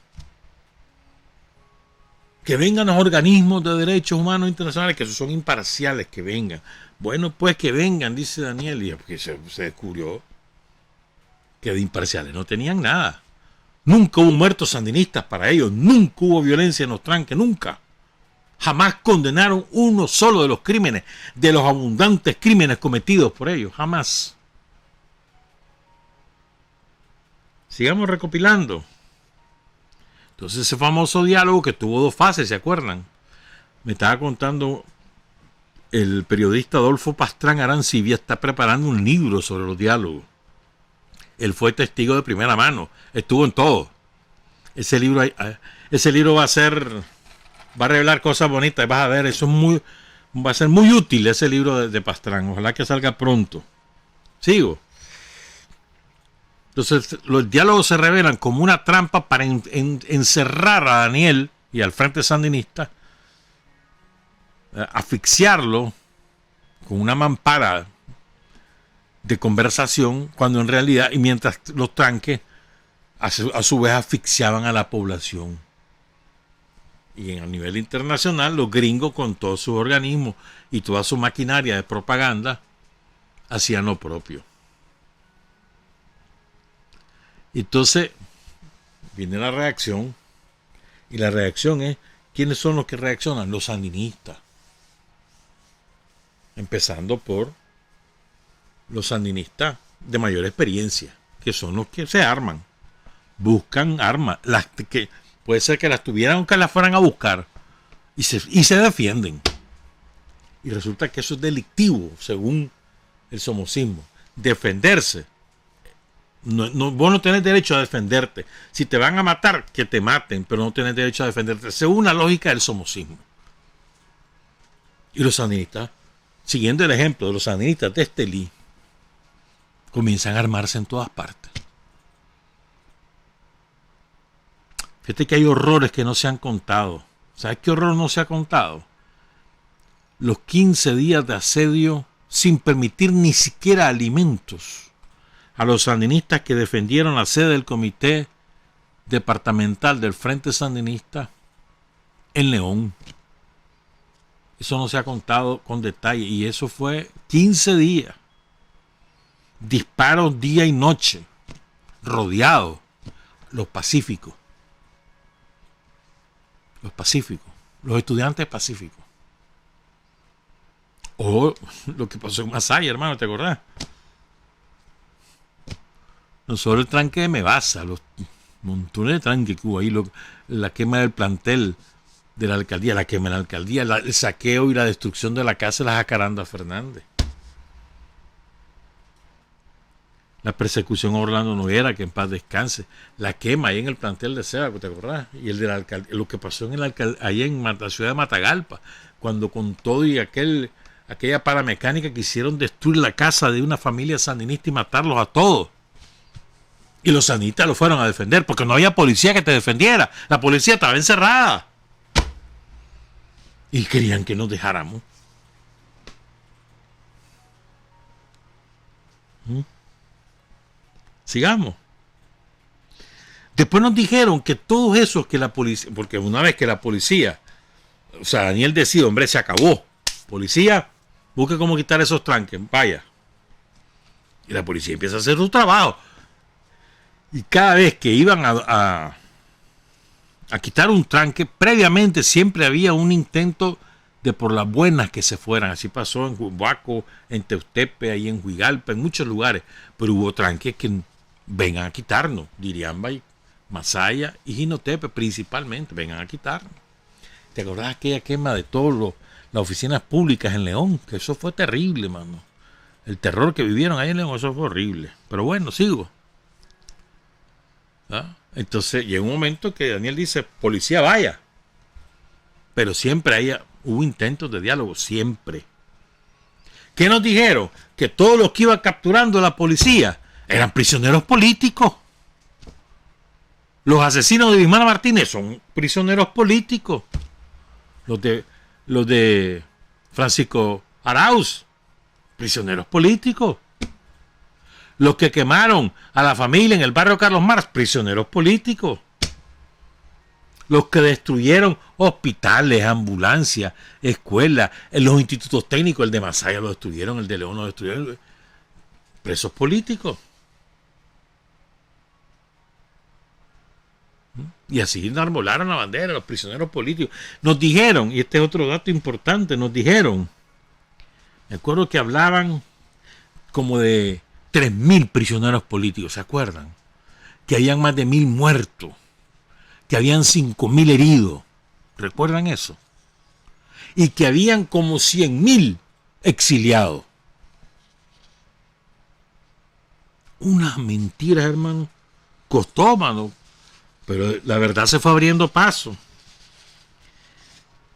Que vengan los organismos de derechos humanos internacionales, que son imparciales, que vengan. Bueno, pues que vengan, dice Daniel, y porque se descubrió que de imparciales no tenían nada. Nunca hubo muertos sandinistas para ellos, nunca hubo violencia en los tranques, nunca. Jamás condenaron uno solo de los crímenes, de los abundantes crímenes cometidos por ellos, jamás. Sigamos recopilando. Entonces ese famoso diálogo que tuvo dos fases, ¿se acuerdan? Me estaba contando el periodista Adolfo Pastrán Arancibia, está preparando un libro sobre los diálogos. Él fue testigo de primera mano, estuvo en todo. Ese libro va a revelar cosas bonitas, vas a ver, va a ser muy útil ese libro de Pastrán. Ojalá que salga pronto. Sigo. Entonces, los diálogos se revelan como una trampa para encerrar a Daniel y al Frente Sandinista, asfixiarlo con una mampara de conversación, cuando en realidad, y mientras los tanques a su vez asfixiaban a la población. Y a nivel internacional, los gringos con todos sus organismos y toda su maquinaria de propaganda hacían lo propio. Entonces viene la reacción, y la reacción es, ¿quiénes son los que reaccionan? Los sandinistas. Empezando por los sandinistas de mayor experiencia, que son los que se arman, buscan armas, las que puede ser que las tuvieran o que las fueran a buscar, y se defienden. Y resulta que eso es delictivo, según el somocismo. Defenderse. Vos no tenés derecho a defenderte. Si te van a matar, que te maten, pero no tenés derecho a defenderte, según la lógica del somocismo. Y los sandinistas, siguiendo el ejemplo de los sandinistas de Estelí, comienzan a armarse en todas partes. Fíjate que hay horrores que no se han contado. ¿Sabes qué horror no se ha contado? Los 15 días de asedio sin permitir ni siquiera alimentos a los sandinistas que defendieron la sede del Comité Departamental del Frente Sandinista en León. Eso no se ha contado con detalle, y eso fue 15 días. Disparos día y noche, rodeados, los pacíficos, los estudiantes pacíficos. O lo que pasó en Masaya, hermano, ¿te acordás? No solo el tranque de Mebasa, los montones de tranques que hubo ahí, la quema del plantel de la alcaldía, el saqueo y la destrucción de la casa de la Jacaranda Fernández. La persecución a Orlando Noguera, que en paz descanse. La quema ahí en el plantel de Seba, ¿te acordás? Y el de la alcaldía, lo que pasó ahí en la ciudad de Matagalpa, cuando con todo y aquella paramecánica quisieron destruir la casa de una familia sandinista y matarlos a todos. Y los sandinistas lo fueron a defender, porque no había policía que te defendiera. La policía estaba encerrada. Y querían que nos dejáramos. Sigamos. Después nos dijeron que todos esos que la policía, porque una vez que la policía, o sea, Daniel decide, hombre, se acabó. Policía, busque cómo quitar esos tranques, vaya. Y la policía empieza a hacer su trabajo. Y cada vez que iban a quitar un tranque, previamente siempre había un intento de por las buenas que se fueran. Así pasó en Huaco, en Teustepe, ahí en Huigalpa, en muchos lugares. Pero hubo tranques que vengan a quitarnos. Diriamba, Masaya y Jinotepe principalmente, vengan a quitarnos. ¿Te acordás de aquella quema de todas las oficinas públicas en León? Que eso fue terrible, mano. El terror que vivieron ahí en León, eso fue horrible. Pero bueno, sigo. ¿Ah? Entonces llega un momento que Daniel dice, policía, vaya. Pero siempre hubo intentos de diálogo, siempre. ¿Qué nos dijeron? Que todos los que iba capturando la policía eran prisioneros políticos. Los asesinos de Bismarck Martínez son prisioneros políticos. Los de Francisco Arauz, prisioneros políticos. Los que quemaron a la familia en el barrio Carlos Marx, prisioneros políticos. Los que destruyeron hospitales, ambulancias, escuelas, los institutos técnicos, el de Masaya lo destruyeron, el de León lo destruyeron. Presos políticos. Y así enarbolaron la bandera, los prisioneros políticos. Nos dijeron, y este es otro dato importante, nos dijeron, me acuerdo que hablaban como de 3.000 prisioneros políticos, ¿se acuerdan? Que habían más de 1.000 muertos, que habían 5.000 heridos, ¿recuerdan eso? Y que habían como 100.000 exiliados. unas mentiras, hermano. Costó, mano. Pero la verdad se fue abriendo paso.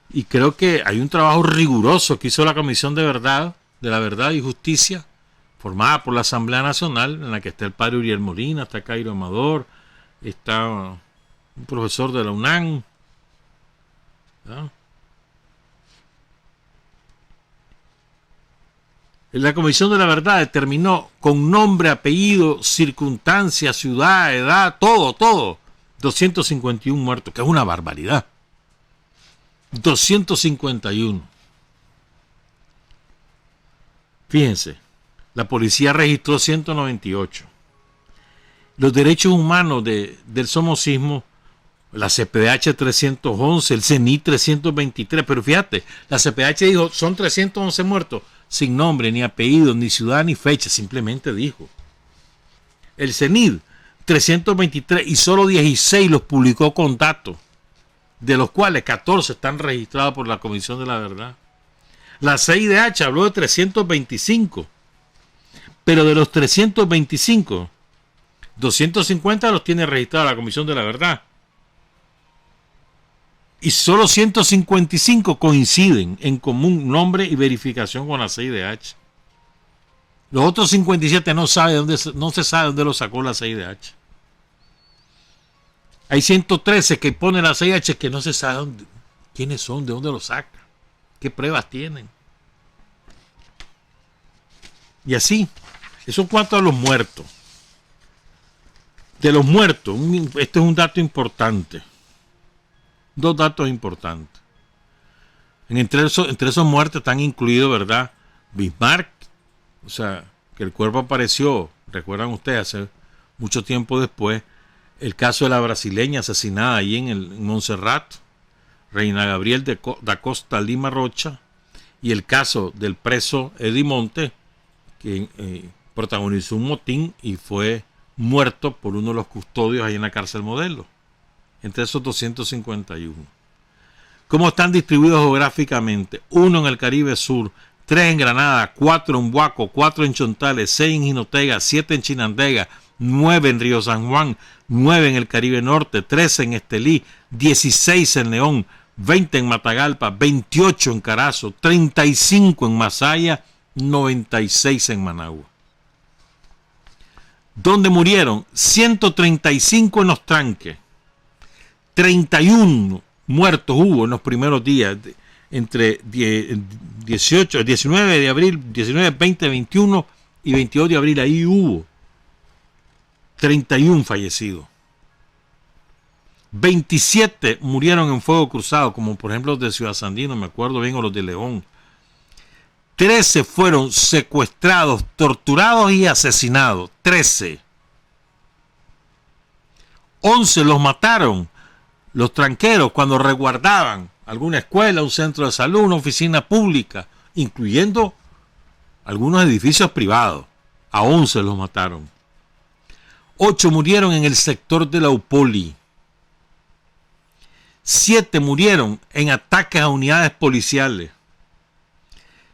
Y creo que hay un trabajo riguroso que hizo la Comisión de la Verdad y Justicia, formada por la Asamblea Nacional, en la que está el padre Uriel Molina, está Cairo Amador, está un profesor de la UNAM. ¿No? La Comisión de la Verdad determinó con nombre, apellido, circunstancia, ciudad, edad, todo, 251 muertos, que es una barbaridad. 251. Fíjense, la policía registró 198. Los derechos humanos del somocismo, la CPDH 311, el CENI 323, pero fíjate, la CPDH dijo, son 311 muertos, sin nombre, ni apellido, ni ciudad, ni fecha, simplemente dijo. El CENID 323 y solo 16 los publicó con datos, de los cuales 14 están registrados por la Comisión de la Verdad. La CIDH habló de 325, pero de los 325, 250 los tiene registrados la Comisión de la Verdad. Y solo 155 coinciden en común nombre y verificación con la CIDH. Los otros 57 no se sabe dónde lo sacó la CIDH. Hay 113 que pone la CIDH que no se sabe quiénes son, de dónde lo saca, qué pruebas tienen. Y así, eso en cuanto a los muertos. De los muertos, este es un dato importante. Dos datos importantes. Entre esos muertos están incluidos, ¿verdad? Bismarck, o sea, que el cuerpo apareció, recuerdan ustedes, hace mucho tiempo después, el caso de la brasileña asesinada ahí en Montserrat, Reina Gabriel da Costa Lima Rocha, y el caso del preso Eddie Monte, que protagonizó un motín y fue muerto por uno de los custodios ahí en la cárcel Modelo. Entre esos 251. ¿Cómo están distribuidos geográficamente? 1 en el Caribe Sur, 3 en Granada, 4 en Buaco, 4 en Chontales, 6 en Jinotega, 7 en Chinandega, 9 en Río San Juan, 9 en el Caribe Norte, 13 en Estelí, 16 en León, 20 en Matagalpa, 28 en Carazo, 35 en Masaya, 96 en Managua. ¿Dónde murieron? 135 en Los Tranques. 31 muertos hubo en los primeros días, entre 19 de abril, 19, 20, 21 y 22 de abril, ahí hubo 31 fallecidos. 27 murieron en fuego cruzado, como por ejemplo los de Ciudad Sandino, me acuerdo bien, o los de León. 13 fueron secuestrados, torturados y asesinados. 13. 11 los mataron los tranqueros cuando resguardaban alguna escuela, un centro de salud, una oficina pública, incluyendo algunos edificios privados. A 11 los mataron. 8 murieron en el sector de la Upoli. 7 murieron en ataques a unidades policiales.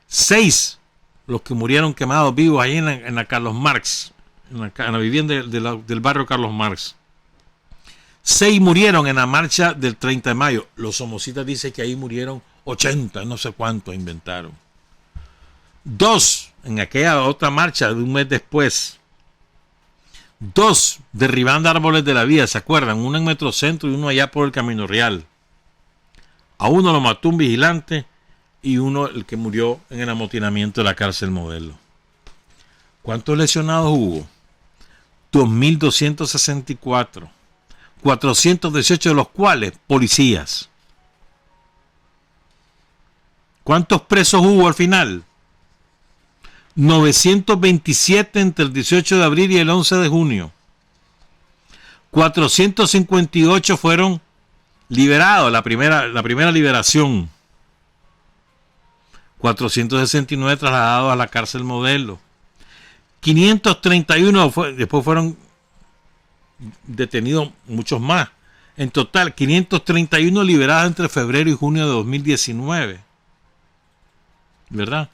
6 los que murieron quemados vivos ahí en la Carlos Marx, en la vivienda del barrio Carlos Marx. 6 murieron en la marcha del 30 de mayo. Los somocitas dicen que ahí murieron 80, no sé cuántos inventaron. 2 en aquella otra marcha de un mes después. 2 derribando árboles de la vía, ¿se acuerdan? Uno en Metrocentro y uno allá por el Camino Real. A uno lo mató un vigilante y uno el que murió en el amotinamiento de la cárcel Modelo. ¿Cuántos lesionados hubo? 2.264. 418 de los cuales policías. ¿Cuántos presos hubo al final? 927 entre el 18 de abril y el 11 de junio. 458 fueron liberados, la primera liberación. 469 trasladados a la cárcel Modelo. 531 después fueron detenidos muchos más. En total, 531 liberados entre febrero y junio de 2019. ¿Verdad?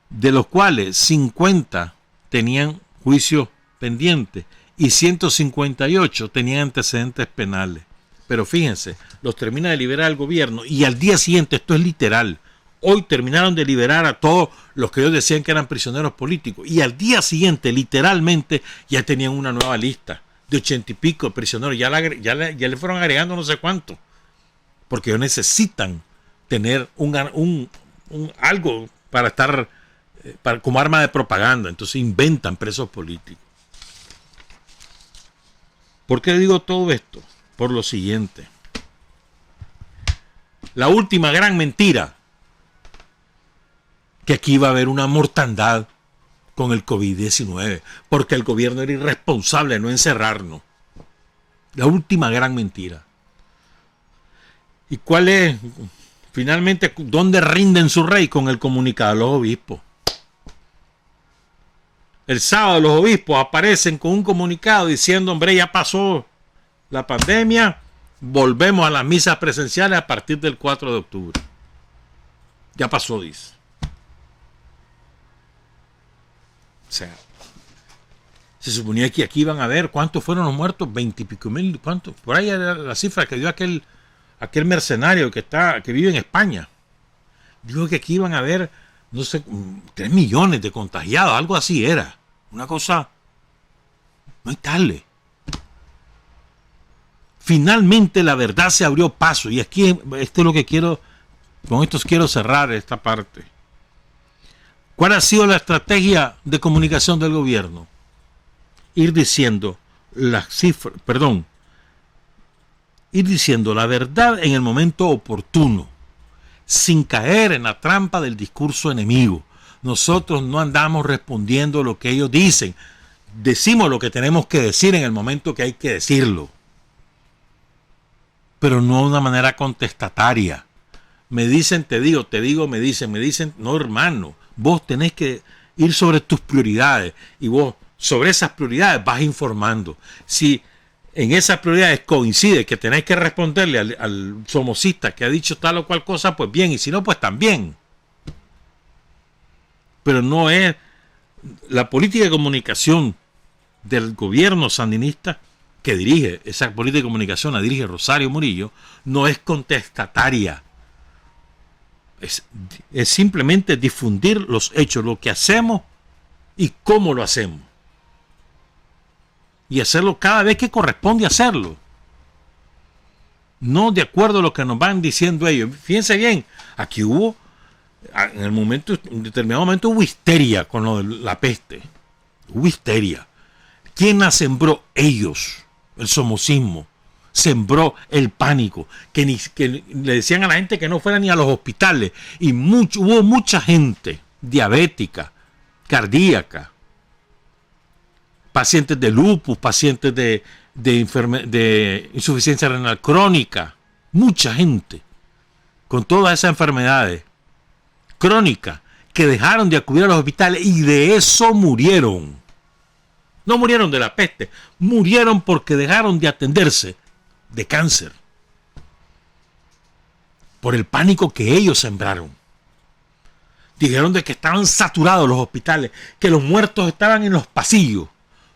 De los cuales 50 tenían juicio pendientes y 158 tenían antecedentes penales. Pero fíjense, los termina de liberar el gobierno y al día siguiente, esto es literal, hoy terminaron de liberar a todos los que ellos decían que eran prisioneros políticos y al día siguiente, literalmente, ya tenían una nueva lista de 80 y pico prisioneros, ya le fueron agregando no sé cuánto, porque ellos necesitan tener algo para estar como arma de propaganda, entonces inventan presos políticos. ¿Por qué digo todo esto? Por lo siguiente. La última gran mentira, que aquí iba a haber una mortandad con el COVID-19, porque el gobierno era irresponsable de no encerrarnos. La última gran mentira. ¿Y cuál es? Finalmente, ¿dónde rinden su rey? Con el comunicado de los obispos. El sábado los obispos aparecen con un comunicado diciendo, hombre, ya pasó la pandemia, volvemos a las misas presenciales a partir del 4 de octubre. Ya pasó, dice. O sea, se suponía que aquí iban a ver cuántos fueron los muertos, 20 y pico mil, ¿cuántos? Por ahí era la cifra que dio aquel mercenario que vive en España. Dijo que aquí iban a haber, no sé, 3 millones de contagiados, algo así era. Una cosa, no hay tal. Finalmente la verdad se abrió paso y aquí esto es lo que quiero, con esto quiero cerrar esta parte. ¿Cuál ha sido la estrategia de comunicación del gobierno? Ir diciendo las cifras, ir diciendo la verdad en el momento oportuno, sin caer en la trampa del discurso enemigo. Nosotros no andamos respondiendo lo que ellos dicen, decimos lo que tenemos que decir en el momento que hay que decirlo, pero no de una manera contestataria. Me dicen, te digo, me dicen, no, hermano, vos tenés que ir sobre tus prioridades y vos sobre esas prioridades vas informando. Si en esas prioridades coincide que tenés que responderle al somocista que ha dicho tal o cual cosa, pues bien, y si no, pues también. Pero no es la política de comunicación del gobierno sandinista que dirige, esa política de comunicación la dirige Rosario Murillo, no es contestataria. Es simplemente difundir los hechos, lo que hacemos y cómo lo hacemos. Y hacerlo cada vez que corresponde hacerlo. No de acuerdo a lo que nos van diciendo ellos. Fíjense bien, aquí hubo, en determinado momento hubo histeria con lo de la peste. Hubo histeria. ¿Quién la sembró? Ellos, el somocismo. Sembró el pánico, que le decían a la gente que no fuera ni a los hospitales, y hubo mucha gente diabética, cardíaca, pacientes de lupus, pacientes de insuficiencia renal crónica, mucha gente con todas esas enfermedades crónicas que dejaron de acudir a los hospitales y de eso murieron. No murieron de la peste, murieron porque dejaron de atenderse de cáncer, por el pánico que ellos sembraron. Dijeron de que estaban saturados los hospitales, que los muertos estaban en los pasillos.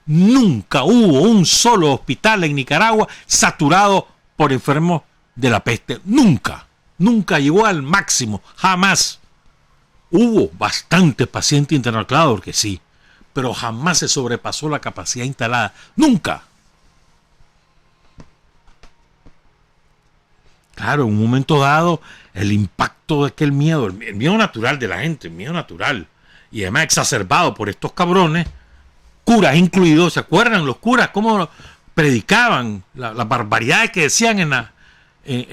Nunca hubo un solo hospital en Nicaragua saturado por enfermos de la peste. Nunca llegó al máximo, jamás. Hubo bastantes pacientes internados, claro que sí, pero jamás se sobrepasó la capacidad instalada, nunca. Claro, en un momento dado, el impacto de aquel miedo, el miedo natural de la gente, el miedo natural, y además exacerbado por estos cabrones, curas incluidos, ¿se acuerdan los curas cómo predicaban las barbaridades que decían en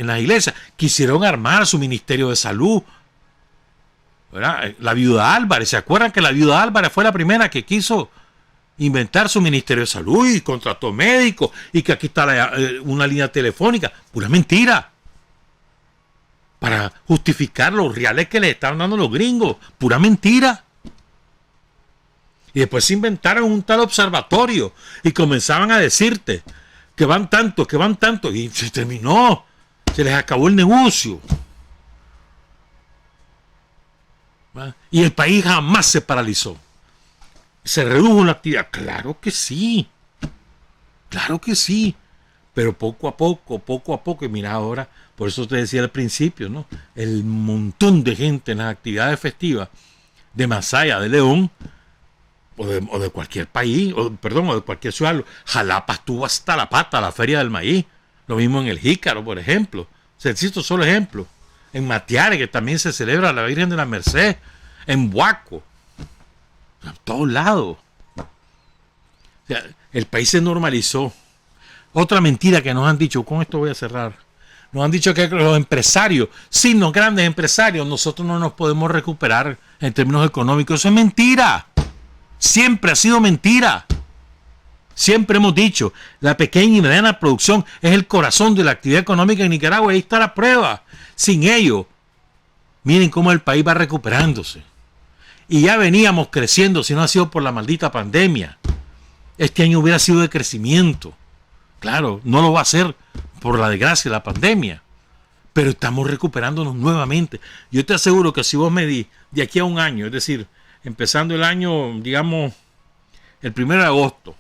las iglesias? Quisieron armar su ministerio de salud, ¿verdad? La viuda Álvarez, ¿se acuerdan que la viuda Álvarez fue la primera que quiso inventar su ministerio de salud y contrató médicos y que aquí está una línea telefónica? Pura mentira. Para justificar los reales que les estaban dando los gringos. Pura mentira. Y después se inventaron un tal observatorio y comenzaban a decirte que van tanto, y se terminó, se les acabó el negocio. Y el país jamás se paralizó. ¿Se redujo la actividad? Claro que sí. Claro que sí. Pero poco a poco, y mira ahora, por eso te decía al principio, ¿no? El montón de gente en las actividades festivas de Masaya, de León, o de cualquier país, o de cualquier ciudad. Jalapa estuvo hasta la pata, la Feria del Maíz. Lo mismo en el Jícaro, por ejemplo. Se cito solo ejemplo. En Matiare, que también se celebra la Virgen de la Merced. En Huaco. A todos lados. O sea, el país se normalizó. Otra mentira que nos han dicho, con esto voy a cerrar. Nos han dicho que los empresarios, sí, los grandes empresarios, nosotros no nos podemos recuperar en términos económicos. Eso es mentira. Siempre ha sido mentira. Siempre hemos dicho, la pequeña y mediana producción es el corazón de la actividad económica en Nicaragua. Ahí está la prueba. Sin ello, miren cómo el país va recuperándose. Y ya veníamos creciendo si no ha sido por la maldita pandemia. Este año hubiera sido de crecimiento. Claro, no lo va a hacer por la desgracia de la pandemia. Pero estamos recuperándonos nuevamente. Yo te aseguro que si vos medís de aquí a un año, es decir, empezando el año, digamos, el 1 de agosto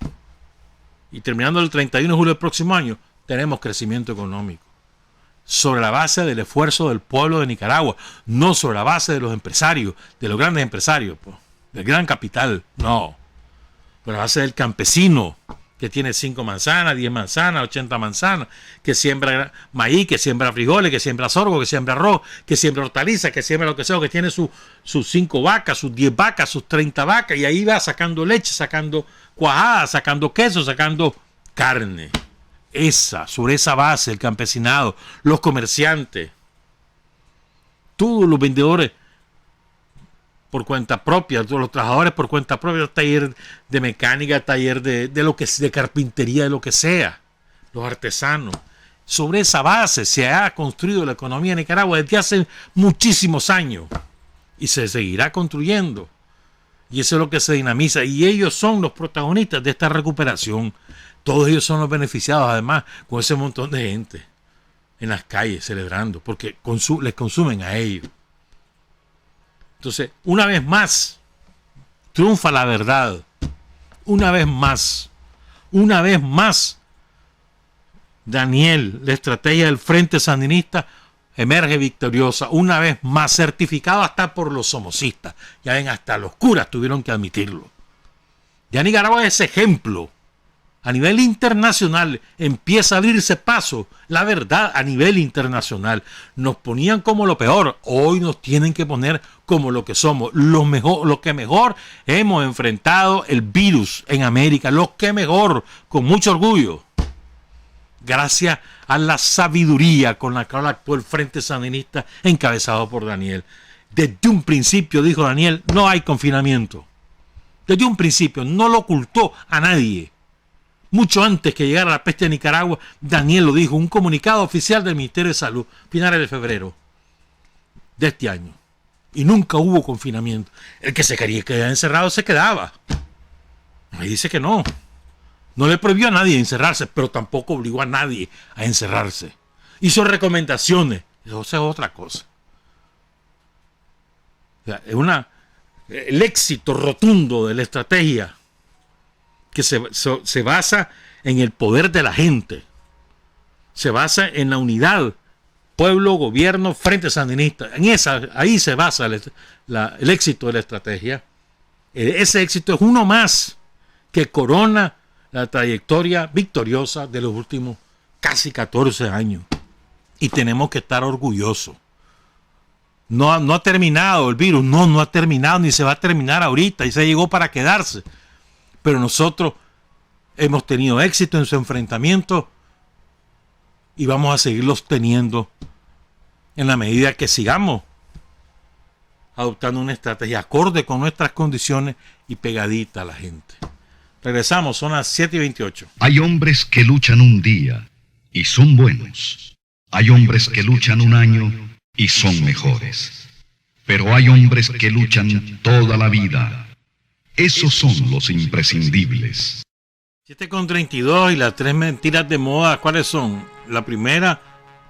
y terminando el 31 de julio del próximo año, tenemos crecimiento económico. Sobre la base del esfuerzo del pueblo de Nicaragua, no sobre la base de los empresarios, de los grandes empresarios, pues, del gran capital, no. Sobre la base del campesino, que tiene 5 manzanas, 10 manzanas, 80 manzanas, que siembra maíz, que siembra frijoles, que siembra sorgo, que siembra arroz, que siembra hortalizas, que siembra lo que sea, que tiene sus 5 vacas, sus 10 vacas, sus 30 vacas, y ahí va sacando leche, sacando cuajada, sacando queso, sacando carne. Sobre esa base, el campesinado, los comerciantes, todos los vendedores por cuenta propia, todos los trabajadores por cuenta propia, taller de mecánica, taller de lo que de carpintería, de lo que sea, los artesanos. Sobre esa base se ha construido la economía de Nicaragua desde hace muchísimos años y se seguirá construyendo. Y eso es lo que se dinamiza y ellos son los protagonistas de esta recuperación. Todos ellos son los beneficiados, además, con ese montón de gente en las calles celebrando, porque les consumen a ellos. Entonces, una vez más, triunfa la verdad. Una vez más, Daniel, la estrategia del Frente Sandinista emerge victoriosa. Una vez más, certificado hasta por los somocistas. Ya ven, hasta los curas tuvieron que admitirlo. Ya Nicaragua es ejemplo. A nivel internacional empieza a abrirse paso la verdad a nivel internacional. Nos ponían como lo peor, hoy nos tienen que poner como lo que somos, lo que mejor hemos enfrentado el virus en América, lo que mejor, con mucho orgullo, gracias a la sabiduría con la que actuó el Frente Sandinista encabezado por Daniel. Desde un principio, dijo Daniel, no hay confinamiento. Desde un principio, no lo ocultó a nadie. Mucho antes que llegara la peste a Nicaragua, Daniel lo dijo, un comunicado oficial del Ministerio de Salud, finales de febrero de este año. Y nunca hubo confinamiento. El que se quería quedar encerrado se quedaba. Me dice que no. No le prohibió a nadie encerrarse, pero tampoco obligó a nadie a encerrarse. Hizo recomendaciones. Eso es otra cosa. O sea, el éxito rotundo de la estrategia que se basa en el poder de la gente, se basa en la unidad, pueblo, gobierno, Frente Sandinista. Ahí se basa el éxito de la estrategia. Ese éxito es uno más que corona la trayectoria victoriosa de los últimos casi 14 años. Y tenemos que estar orgullosos. No ha terminado el virus, no ha terminado ni se va a terminar ahorita y se llegó para quedarse. Pero nosotros hemos tenido éxito en su enfrentamiento y vamos a seguirlos teniendo en la medida que sigamos adoptando una estrategia acorde con nuestras condiciones y pegadita a la gente. Regresamos, son las 7:28. Hay hombres que luchan un día y son buenos. Hay hombres que luchan un año y son mejores. Pero hay hombres que luchan toda la vida. Esos son los imprescindibles. 7:32 y las 3 mentiras de moda, ¿cuáles son? La primera,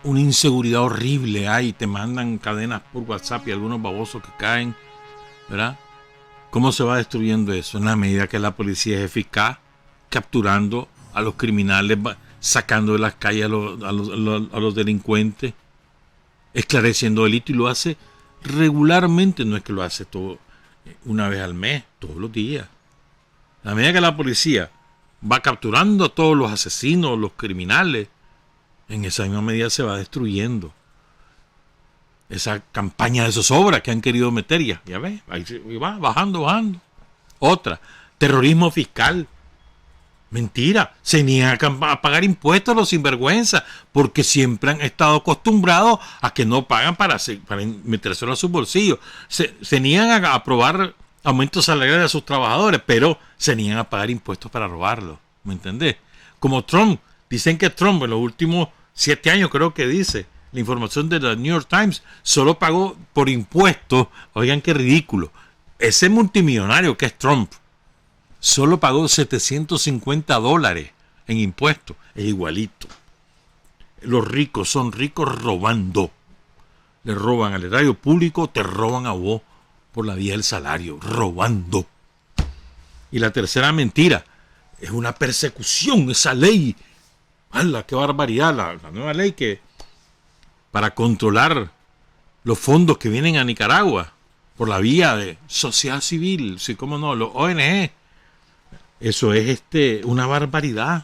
una inseguridad horrible hay, te mandan cadenas por WhatsApp y algunos babosos que caen, ¿verdad? ¿Cómo se va destruyendo eso? En la medida que la policía es eficaz, capturando a los criminales, sacando de las calles a los delincuentes, esclareciendo delitos, y lo hace regularmente, no es que lo hace todo una vez al mes, todos los días. A la medida que la policía va capturando a todos los asesinos, los criminales, en esa misma medida se va destruyendo esa campaña de zozobra que han querido meter. Ya ves, ahí va bajando. Otra, terrorismo fiscal. Mentira, se niegan a pagar impuestos los sinvergüenzas, porque siempre han estado acostumbrados a que no pagan para metérselo a sus bolsillos. Se niegan a aprobar aumentos salariales a sus trabajadores, pero se niegan a pagar impuestos para robarlo. ¿Me entendés? Como Trump. Dicen que Trump en los últimos 7 años, creo que dice, la información de la New York Times, solo pagó por impuestos. Oigan qué ridículo. Ese multimillonario que es Trump solo pagó $750 en impuestos. Es igualito. Los ricos son ricos robando. Le roban al erario público, te roban a vos por la vía del salario, robando. Y la tercera mentira, es una persecución, esa ley. ¡Hala, qué barbaridad! La nueva ley que para controlar los fondos que vienen a Nicaragua por la vía de sociedad civil, sí, cómo no, los ONG. Eso es una barbaridad.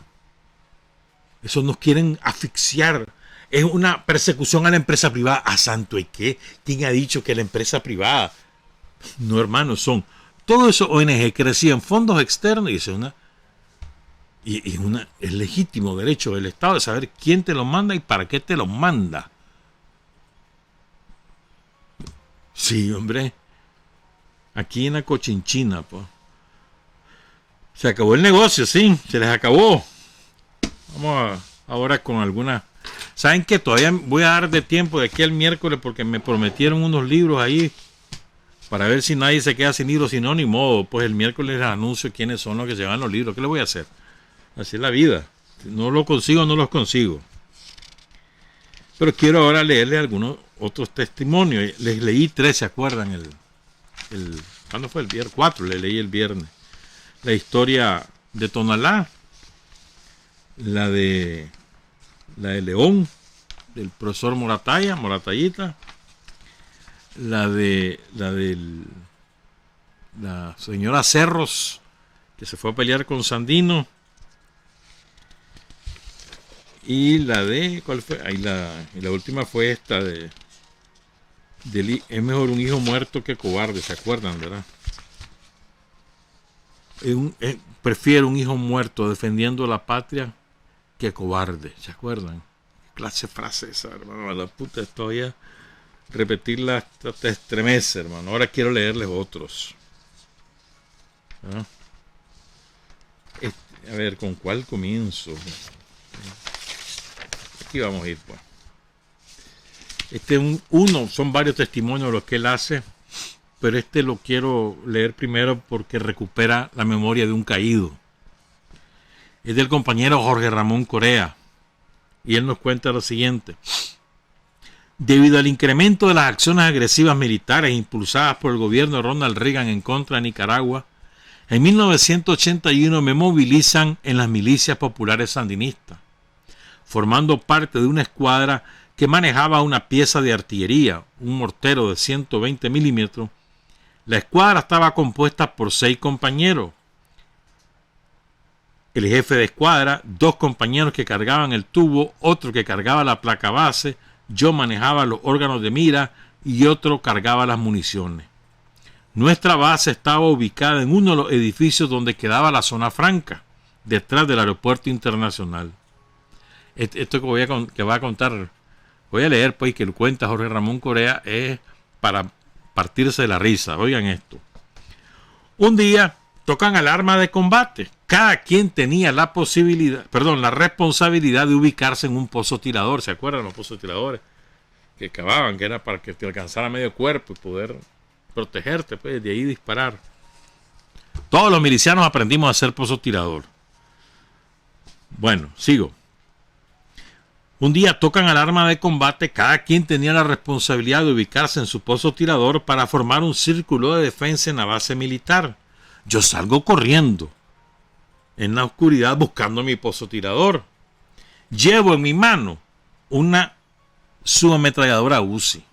Eso nos quieren asfixiar. Es una persecución a la empresa privada. ¿A santo y qué? ¿Quién ha dicho que la empresa privada? No, hermanos, son todos esos ONG que reciben fondos externos, y es legítimo derecho del Estado de saber quién te los manda y para qué te los manda. Sí, hombre. Aquí en la Cochinchina, pues. Se acabó el negocio, sí, se les acabó. Vamos ahora con algunas. ¿Saben qué? Todavía voy a dar de tiempo de aquí al miércoles porque me prometieron unos libros ahí para ver si nadie se queda sin libros. Si no, ni modo. Pues el miércoles les anuncio quiénes son los que se llevan los libros. ¿Qué les voy a hacer? Así es la vida. Si no lo consigo, no los consigo. Pero quiero ahora leerles algunos otros testimonios. Les leí 3, ¿se acuerdan? ¿Cuándo fue? El viernes 4, le leí el viernes. La historia de Tonalá, la de León, del profesor Moratallita, la señora Cerros, que se fue a pelear con Sandino, y la de, ¿cuál fue? Ahí la última fue esta es mejor un hijo muerto que cobarde, ¿se acuerdan, verdad? Prefiero un hijo muerto defendiendo la patria que cobarde, ¿se acuerdan? ¿Qué clase de frase esa, hermano? La puta, todavía repetirla te estremece, hermano. Ahora quiero leerles otros. ¿Ah? A ver, ¿con cuál comienzo? Aquí vamos a ir, pues. Son varios testimonios los que él hace, pero lo quiero leer primero porque recupera la memoria de un caído. Es del compañero Jorge Ramón Corea, y él nos cuenta lo siguiente. Debido al incremento de las acciones agresivas militares impulsadas por el gobierno de Ronald Reagan en contra de Nicaragua, en 1981 me movilizan en las milicias populares sandinistas, formando parte de una escuadra que manejaba una pieza de artillería, un mortero de 120 milímetros. La escuadra estaba compuesta por 6 compañeros. El jefe de escuadra, 2 compañeros que cargaban el tubo, otro que cargaba la placa base, yo manejaba los órganos de mira y otro cargaba las municiones. Nuestra base estaba ubicada en uno de los edificios donde quedaba la zona franca, detrás del aeropuerto internacional. Esto que va a contar, voy a leer pues que lo cuenta Jorge Ramón Corea, es para partirse de la risa. Oigan esto. Un día tocan alarma de combate. Cada quien tenía la responsabilidad de ubicarse en un pozo tirador. ¿Se acuerdan los pozos tiradores? Que cavaban, que era para que te alcanzara medio cuerpo y poder protegerte, pues, de ahí disparar. Todos los milicianos aprendimos a hacer pozo tirador. Bueno, sigo. Un día tocan alarma de combate, cada quien tenía la responsabilidad de ubicarse en su pozo tirador para formar un círculo de defensa en la base militar. Yo salgo corriendo en la oscuridad buscando mi pozo tirador. Llevo en mi mano una subametralladora Uzi.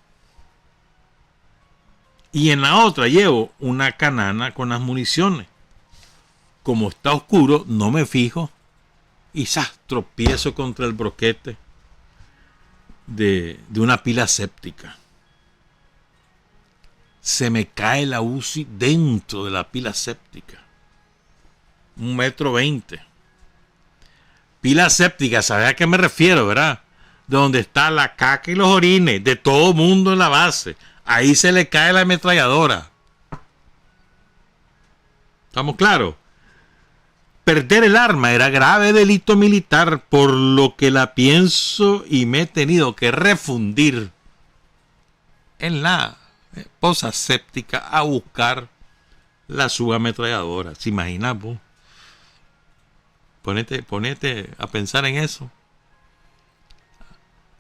Y en la otra llevo una canana con las municiones. Como está oscuro, no me fijo y tropiezo contra el broquete de una pila séptica. Se me cae la Uzi dentro de la pila séptica. 1,20 m. Pila séptica, ¿sabes a qué me refiero, verdad? Donde está la caca y los orines de todo mundo en la base. Ahí se le cae la ametralladora. ¿Estamos claros? Perder el arma era grave delito militar, por lo que la pienso y me he tenido que refundir en la poza séptica a buscar la subametralladora. ¿Se imaginan vos? Ponete a pensar en eso.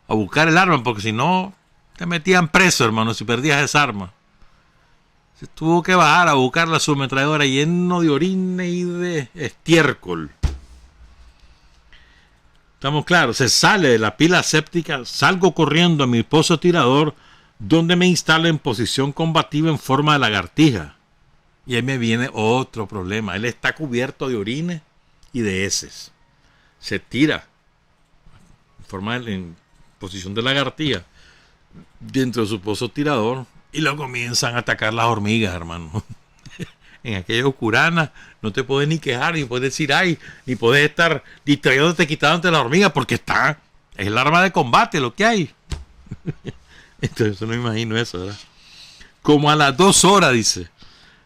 A buscar el arma, porque si no te metían preso, hermano, si perdías esa arma. Se tuvo que bajar a buscar la subametralladora lleno de orina y de estiércol. Estamos claros, se sale de la pila séptica, salgo corriendo a mi pozo tirador, donde me instalo en posición combativa en forma de lagartija. Y ahí me viene otro problema. Él está cubierto de orines y de heces. Se tira en posición de lagartija dentro de su pozo tirador. Y luego comienzan a atacar las hormigas, hermano. En aquella oscurana no te puedes ni quejar, ni puedes decir ay, ni puedes estar distrayéndote, quitándote las hormigas, porque es el arma de combate lo que hay. Entonces no me imagino eso, ¿verdad? Como a las 2 horas, dice,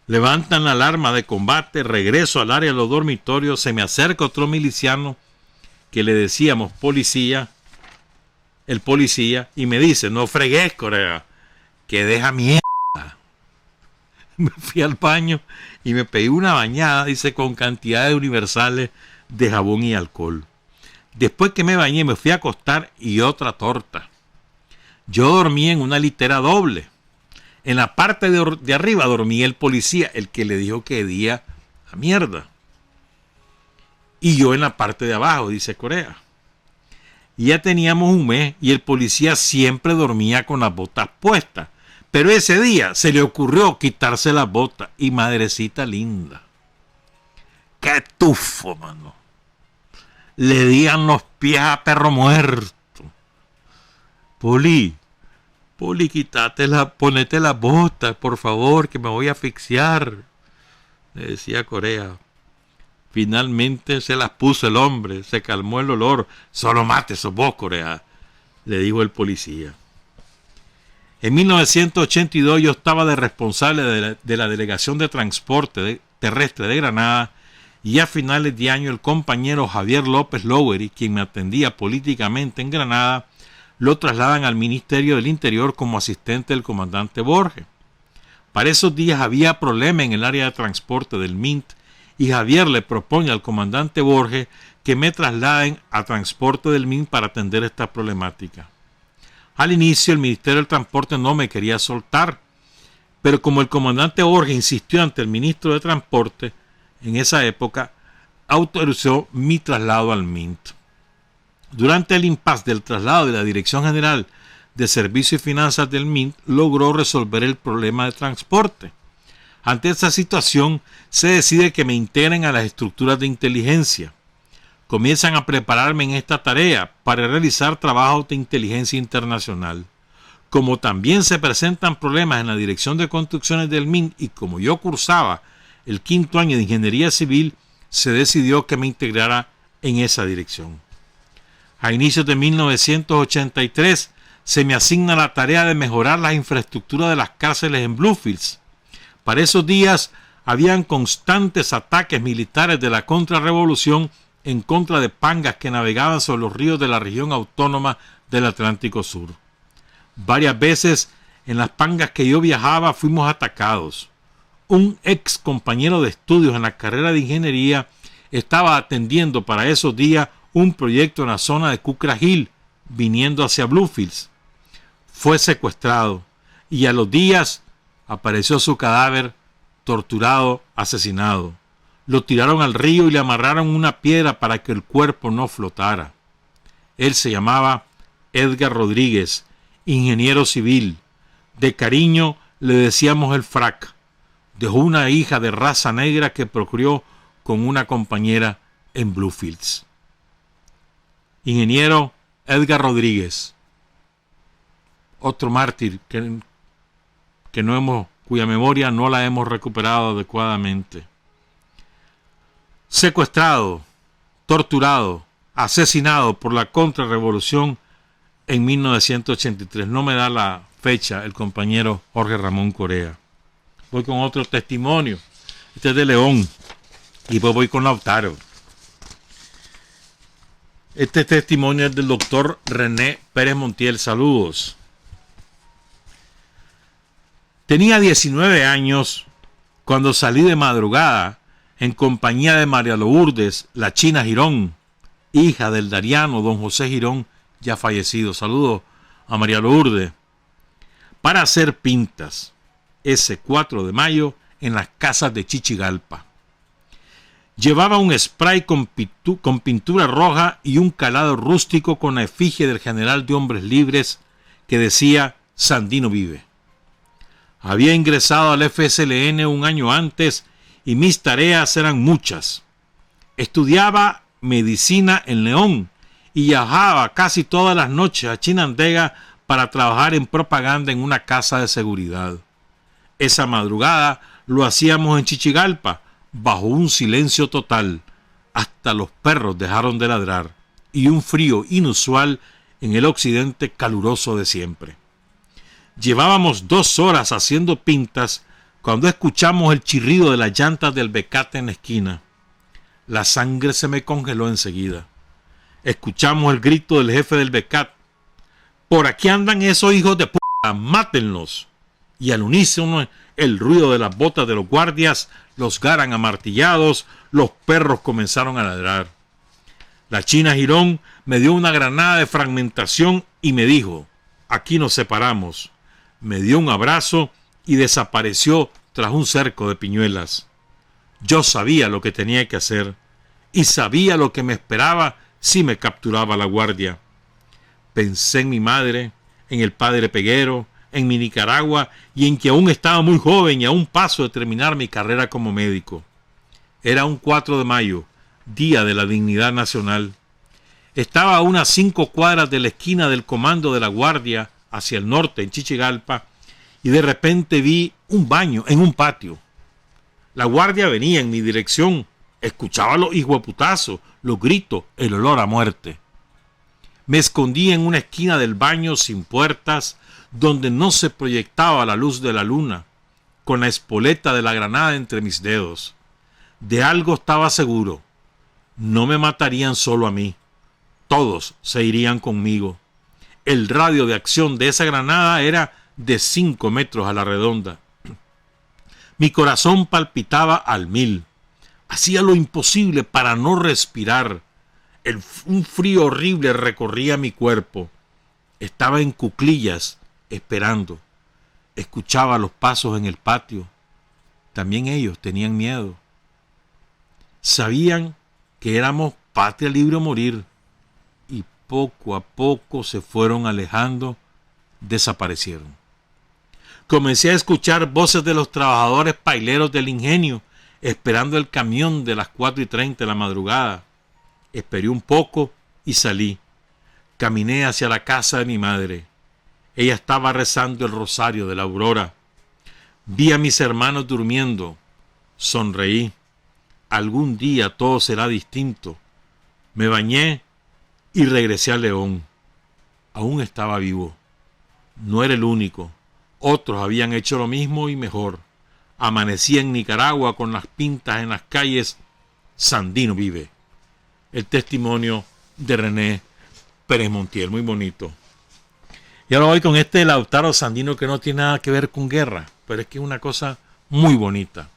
levantan la alarma de combate, regreso al área de los dormitorios, se me acerca otro miliciano que le decíamos policía, el policía, y me dice, no fregues, Corea, que deja mierda. Me fui al baño y me pegué una bañada, dice, con cantidades universales de jabón y alcohol. Después que me bañé me fui a acostar y otra torta. Yo dormí en una litera doble. En la parte de arriba dormía el policía, el que le dijo que día a mierda. Y yo en la parte de abajo, dice Corea. Y ya teníamos un mes y el policía siempre dormía con las botas puestas. Pero ese día se le ocurrió quitarse las botas y madrecita linda. ¡Qué tufo, mano! Le dían los pies a perro muerto. Poli, ponete las botas, por favor, que me voy a asfixiar. Le decía Corea. Finalmente se las puso el hombre, se calmó el olor. Solo mate sos vos, Corea, le dijo el policía. En 1982 yo estaba de responsable de la Delegación de Transporte Terrestre de Granada y a finales de año el compañero Javier López Lowery, quien me atendía políticamente en Granada, lo trasladan al Ministerio del Interior como asistente del comandante Borges. Para esos días había problema en el área de transporte del MINT y Javier le propone al comandante Borges que me trasladen a transporte del MINT para atender esta problemática. Al inicio el Ministerio del Transporte no me quería soltar, pero como el comandante Borges insistió ante el ministro de Transporte, en esa época autorizó mi traslado al MINT. Durante el impasse del traslado de la Dirección General de Servicios y Finanzas del MINT, logró resolver el problema de transporte. Ante esa situación, se decide que me integren a las estructuras de inteligencia. Comienzan a prepararme en esta tarea para realizar trabajos de inteligencia internacional. Como también se presentan problemas en la Dirección de Construcciones del MINT y como yo cursaba el 5º año de Ingeniería Civil, se decidió que me integrara en esa dirección. A inicios de 1983 se me asigna la tarea de mejorar las infraestructuras de las cárceles en Bluefields. Para esos días habían constantes ataques militares de la contrarrevolución en contra de pangas que navegaban sobre los ríos de la región autónoma del Atlántico Sur. Varias veces en las pangas que yo viajaba fuimos atacados. Un ex compañero de estudios en la carrera de ingeniería estaba atendiendo para esos días un proyecto en la zona de Cucra Hill, viniendo hacia Bluefields. Fue secuestrado y a los días apareció su cadáver torturado, asesinado. Lo tiraron al río y le amarraron una piedra para que el cuerpo no flotara. Él se llamaba Edgar Rodríguez, ingeniero civil. De cariño le decíamos el Frac. Dejó una hija de raza negra que procreó con una compañera en Bluefields. Ingeniero Edgar Rodríguez, otro mártir cuya memoria no la hemos recuperado adecuadamente. Secuestrado, torturado, asesinado por la contrarrevolución en 1983. No me da la fecha el compañero Jorge Ramón Corea. Voy con otro testimonio. Este es de León. Y después voy con Lautaro. Este testimonio es del doctor René Pérez Montiel. Saludos. Tenía 19 años cuando salí de madrugada en compañía de María Lourdes, la China Girón, hija del Dariano don José Girón, ya fallecido. Saludos a María Lourdes. Para hacer pintas ese 4 de mayo en las casas de Chichigalpa. Llevaba un spray con pintura roja y un calado rústico con la efigie del general de Hombres Libres que decía Sandino vive. Había ingresado al FSLN un año antes y mis tareas eran muchas. Estudiaba medicina en León y viajaba casi todas las noches a Chinandega para trabajar en propaganda en una casa de seguridad. Esa madrugada lo hacíamos en Chichigalpa, bajo un silencio total. Hasta los perros dejaron de ladrar y un frío inusual en el occidente caluroso de siempre. Llevábamos 2 horas haciendo pintas cuando escuchamos el chirrido de las llantas del Becate en la esquina. La sangre se me congeló enseguida. Escuchamos el grito del jefe del Becat. Por aquí andan esos hijos de p***, mátenlos. Y al unísono el ruido de las botas de los guardias, los garan amartillados, los perros comenzaron a ladrar. La China Girón me dio una granada de fragmentación y me dijo, aquí nos separamos. Me dio un abrazo y desapareció tras un cerco de piñuelas. Yo sabía lo que tenía que hacer y sabía lo que me esperaba si me capturaba la guardia. Pensé en mi madre, en el padre Peguero, en mi Nicaragua y en que aún estaba muy joven y a un paso de terminar mi carrera como médico. Era un 4 de mayo, Día de la Dignidad Nacional. Estaba a unas 5 cuadras de la esquina del comando de la guardia hacia el norte, en Chichigalpa, y de repente vi un baño en un patio. La guardia venía en mi dirección. Escuchaba los hijueputazos, los gritos, el olor a muerte. Me escondí en una esquina del baño sin puertas, donde no se proyectaba la luz de la luna, con la espoleta de la granada entre mis dedos. De algo estaba seguro. No me matarían solo a mí. Todos se irían conmigo. El radio de acción de esa granada era de 5 metros a la redonda. Mi corazón palpitaba al 1000. Hacía lo imposible para no respirar. Un frío horrible recorría mi cuerpo. Estaba en cuclillas, esperando. Escuchaba los pasos en el patio. También ellos tenían miedo. Sabían que éramos patria libre o morir. Y poco a poco se fueron alejando, desaparecieron. Comencé a escuchar voces de los trabajadores paileros del ingenio, esperando el camión de las 4:30 de la madrugada. Esperé un poco y salí. Caminé hacia la casa de mi madre. Ella estaba rezando el rosario de la aurora. Vi a mis hermanos durmiendo. Sonreí. Algún día todo será distinto. Me bañé y regresé a León. Aún estaba vivo. No era el único. Otros habían hecho lo mismo y mejor. Amanecí en Nicaragua con las pintas en las calles. Sandino vive. El testimonio de René Pérez Montiel, muy bonito. Y ahora voy con este Lautaro Sandino, que no tiene nada que ver con guerra, pero es que es una cosa muy bonita.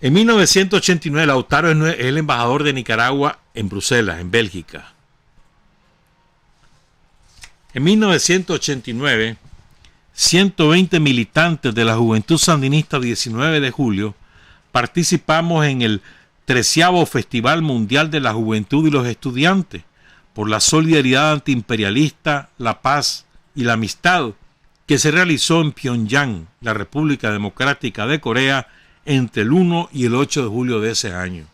En 1989 Lautaro es el embajador de Nicaragua en Bruselas, en Bélgica. En 1989, 120 militantes de la Juventud Sandinista 19 de julio participamos en el 13º Festival Mundial de la Juventud y los Estudiantes por la solidaridad antiimperialista, la paz y la amistad, que se realizó en Pyongyang, la República Democrática de Corea, entre el 1 y el 8 de julio de ese año.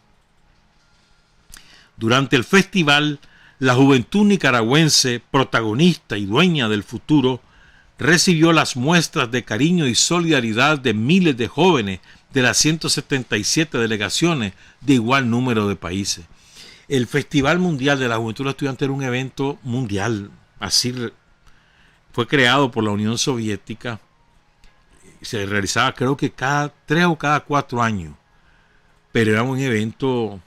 Durante el festival, la juventud nicaragüense, protagonista y dueña del futuro, recibió las muestras de cariño y solidaridad de miles de jóvenes de las 177 delegaciones de igual número de países. El Festival Mundial de la Juventud Estudiante era un evento mundial, así fue creado por la Unión Soviética, se realizaba creo que cada 3 o cada 4 años, pero era un evento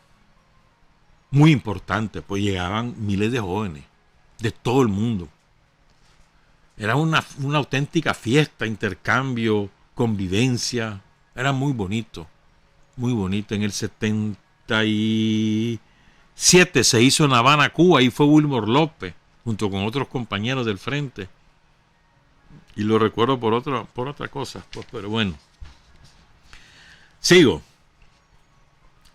muy importante, pues llegaban miles de jóvenes de todo el mundo. Era una auténtica fiesta, intercambio, convivencia. Era muy bonito, muy bonito. En el 77 se hizo en La Habana, Cuba. Ahí fue Wilmer López, junto con otros compañeros del frente. Y lo recuerdo por otra cosa, pues, pero bueno. Sigo.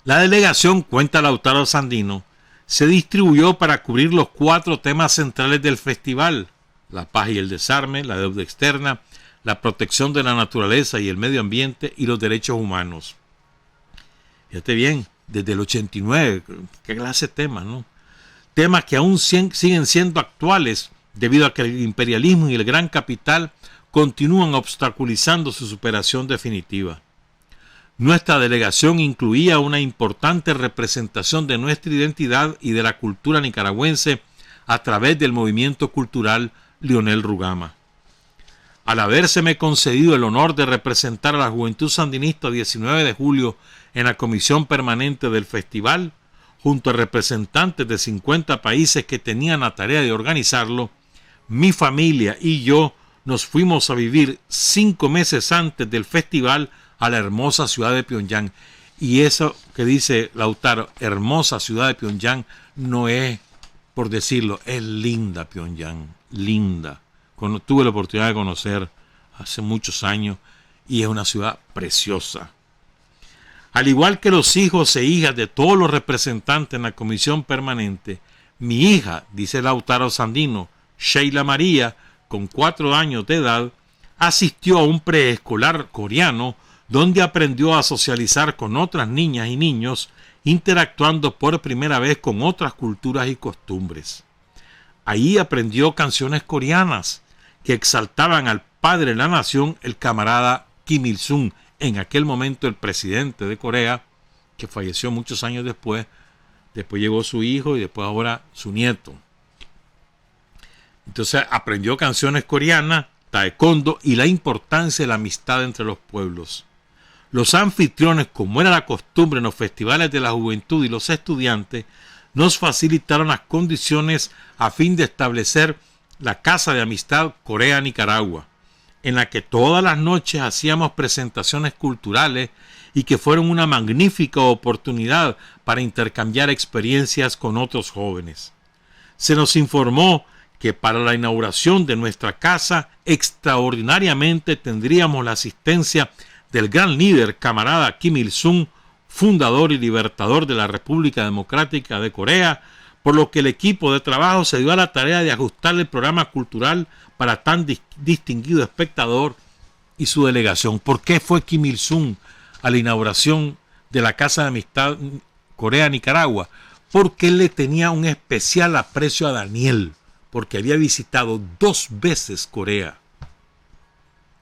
La delegación, cuenta Lautaro Sandino, se distribuyó para cubrir los 4 temas centrales del festival: la paz y el desarme, la deuda externa, la protección de la naturaleza y el medio ambiente y los derechos humanos. Fíjate bien, desde el 89, qué clase de temas, ¿no? Temas que aún siguen siendo actuales debido a que el imperialismo y el gran capital continúan obstaculizando su superación definitiva. Nuestra delegación incluía una importante representación de nuestra identidad y de la cultura nicaragüense a través del movimiento cultural Lionel Rugama. Al habérseme concedido el honor de representar a la Juventud Sandinista 19 de julio en la comisión permanente del festival, junto a representantes de 50 países que tenían la tarea de organizarlo, mi familia y yo nos fuimos a vivir 5 meses antes del festival a la hermosa ciudad de Pyongyang. Y eso que dice Lautaro, hermosa ciudad de Pyongyang, no es por decirlo, es linda Pyongyang, linda. Tuve la oportunidad de conocer hace muchos años y es una ciudad preciosa. Al igual que los hijos e hijas de todos los representantes en la comisión permanente, mi hija, dice Lautaro Sandino, Sheila María, con 4 años de edad, asistió a un preescolar coreano donde aprendió a socializar con otras niñas y niños, interactuando por primera vez con otras culturas y costumbres. Ahí aprendió canciones coreanas que exaltaban al padre de la nación, el camarada Kim Il-sung, en aquel momento el presidente de Corea, que falleció muchos años después. Después llegó su hijo y después ahora su nieto. Entonces aprendió canciones coreanas, taekwondo y la importancia de la amistad entre los pueblos. Los anfitriones, como era la costumbre en los festivales de la juventud y los estudiantes, nos facilitaron las condiciones a fin de establecer la Casa de Amistad Corea-Nicaragua, en la que todas las noches hacíamos presentaciones culturales y que fueron una magnífica oportunidad para intercambiar experiencias con otros jóvenes. Se nos informó que para la inauguración de nuestra casa extraordinariamente tendríamos la asistencia del gran líder camarada Kim Il-sung, fundador y libertador de la República Democrática de Corea, por lo que el equipo de trabajo se dio a la tarea de ajustar el programa cultural para tan distinguido espectador y su delegación. ¿Por qué fue Kim Il-sung a la inauguración de la Casa de Amistad Corea-Nicaragua? Porque él le tenía un especial aprecio a Daniel, porque había visitado 2 veces Corea.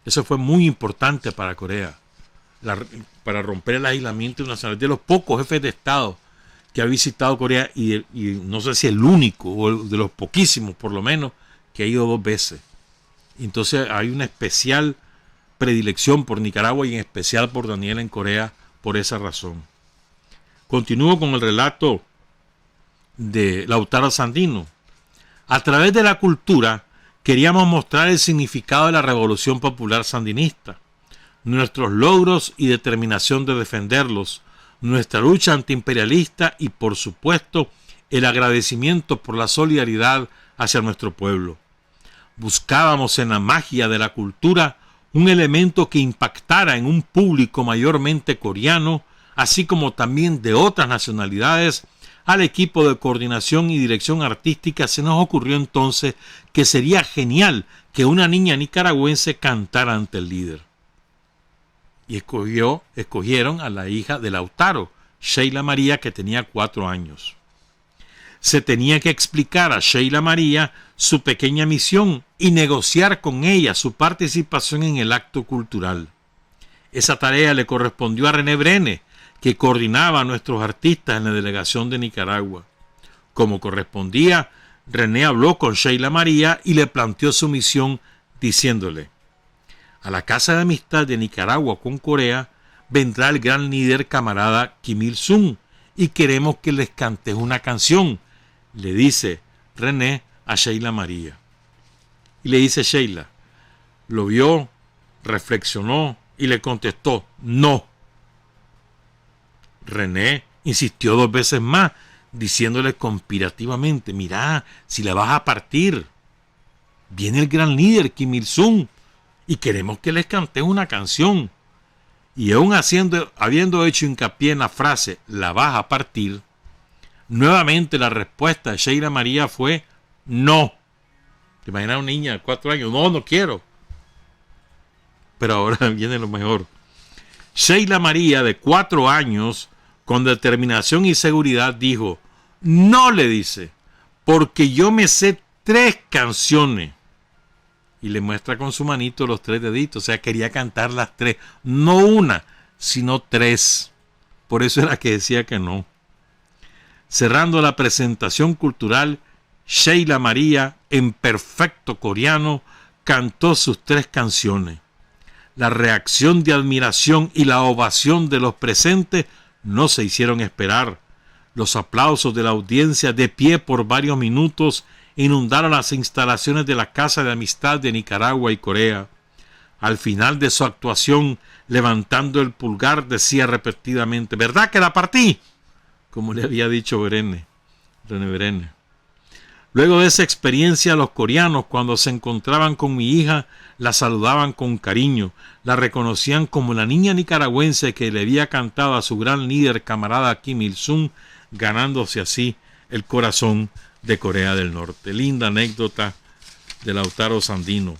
Eso fue muy importante para Corea, para romper el aislamiento nacional. De los pocos jefes de Estado que ha visitado Corea, y no sé si el único, o de los poquísimos por lo menos, que ha ido 2 veces. Entonces hay una especial predilección por Nicaragua y en especial por Daniel en Corea por esa razón. Continúo con el relato de Lautaro Sandino. A través de la cultura queríamos mostrar el significado de la Revolución Popular Sandinista, nuestros logros y determinación de defenderlos, nuestra lucha antiimperialista y, por supuesto, el agradecimiento por la solidaridad hacia nuestro pueblo. Buscábamos en la magia de la cultura un elemento que impactara en un público mayormente coreano, así como también de otras nacionalidades. Al equipo de coordinación y dirección artística se nos ocurrió entonces que sería genial que una niña nicaragüense cantara ante el líder. Y escogieron a la hija de Lautaro, Sheila María, que tenía 4 años. Se tenía que explicar a Sheila María su pequeña misión y negociar con ella su participación en el acto cultural. Esa tarea le correspondió a René Brene, que coordinaba a nuestros artistas en la delegación de Nicaragua. Como correspondía, René habló con Sheila María y le planteó su misión diciéndole: a la Casa de Amistad de Nicaragua con Corea vendrá el gran líder camarada Kim Il-sung y queremos que les cantes una canción, le dice René a Sheila María. Y le dice Sheila, lo vio, reflexionó y le contestó, no. René insistió 2 veces más, diciéndole conspirativamente, mira, si la vas a partir, viene el gran líder Kim Il-sung y queremos que les cantes una canción. Y aún habiendo hecho hincapié en la frase, la vas a partir, nuevamente la respuesta de Sheila María fue, no. ¿Te imaginas una niña de 4 años? No, no quiero. Pero ahora viene lo mejor. Sheila María, de 4 años, con determinación y seguridad, dijo, no, le dice, porque yo me sé 3 canciones. Y le muestra con su manito los 3 deditos. O sea, quería cantar las 3. No una, sino 3. Por eso era que decía que no. Cerrando la presentación cultural, Sheila María, en perfecto coreano, cantó sus 3 canciones. La reacción de admiración y la ovación de los presentes no se hicieron esperar. Los aplausos de la audiencia de pie por varios minutos inundaron las instalaciones de la Casa de Amistad de Nicaragua y Corea. Al final de su actuación, levantando el pulgar, decía repetidamente, ¿verdad que la partí? Como le había dicho René Brene. Luego de esa experiencia, los coreanos, cuando se encontraban con mi hija, la saludaban con cariño, la reconocían como la niña nicaragüense que le había cantado a su gran líder camarada Kim Il-sung, ganándose así el corazón de Corea del Norte. Linda anécdota de Lautaro Sandino.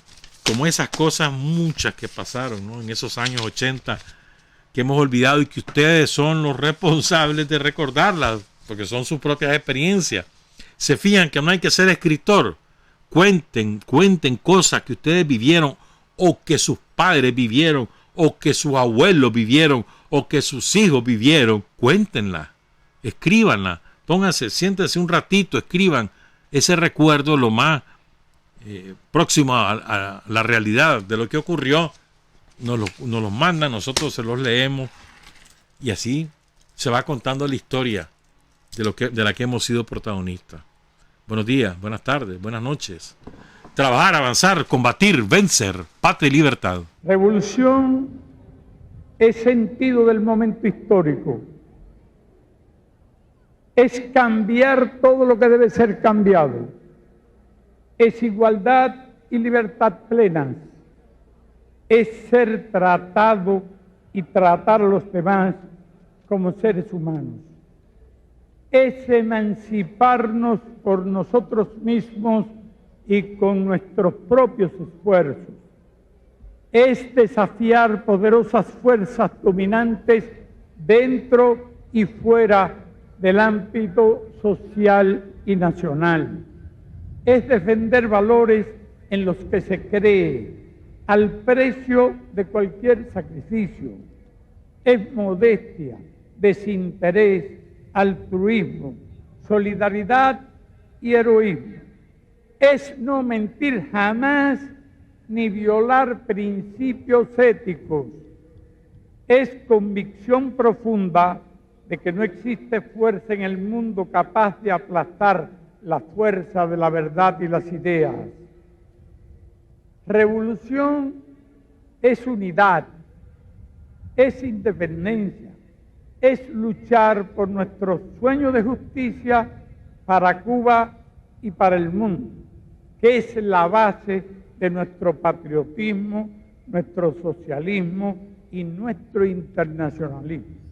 Como esas cosas muchas que pasaron, ¿no?, en esos años 80 que hemos olvidado y que ustedes son los responsables de recordarlas, porque son sus propias experiencias. Se fijan que no hay que ser escritor. Cuenten cosas que ustedes vivieron o que sus padres vivieron o que sus abuelos vivieron o que sus hijos vivieron. Cuéntenlas, escríbanlas. Pónganse, siéntense un ratito, escriban ese recuerdo lo más próximo a la realidad de lo que ocurrió. Nos los mandan, nosotros se los leemos y así se va contando la historia de la que hemos sido protagonistas. Buenos días, buenas tardes, buenas noches. Trabajar, avanzar, combatir, vencer, patria y libertad. Revolución es sentido del momento histórico. Es cambiar todo lo que debe ser cambiado. Es igualdad y libertad plenas. Es ser tratado y tratar a los demás como seres humanos. Es emanciparnos por nosotros mismos y con nuestros propios esfuerzos. Es desafiar poderosas fuerzas dominantes dentro y fuera del ámbito social y nacional. Es defender valores en los que se cree al precio de cualquier sacrificio. Es modestia, desinterés, altruismo, solidaridad y heroísmo. Es no mentir jamás ni violar principios éticos. Es convicción profunda de que no existe fuerza en el mundo capaz de aplastar la fuerza de la verdad y las ideas. Revolución es unidad, es independencia, es luchar por nuestro sueño de justicia para Cuba y para el mundo, que es la base de nuestro patriotismo, nuestro socialismo y nuestro internacionalismo.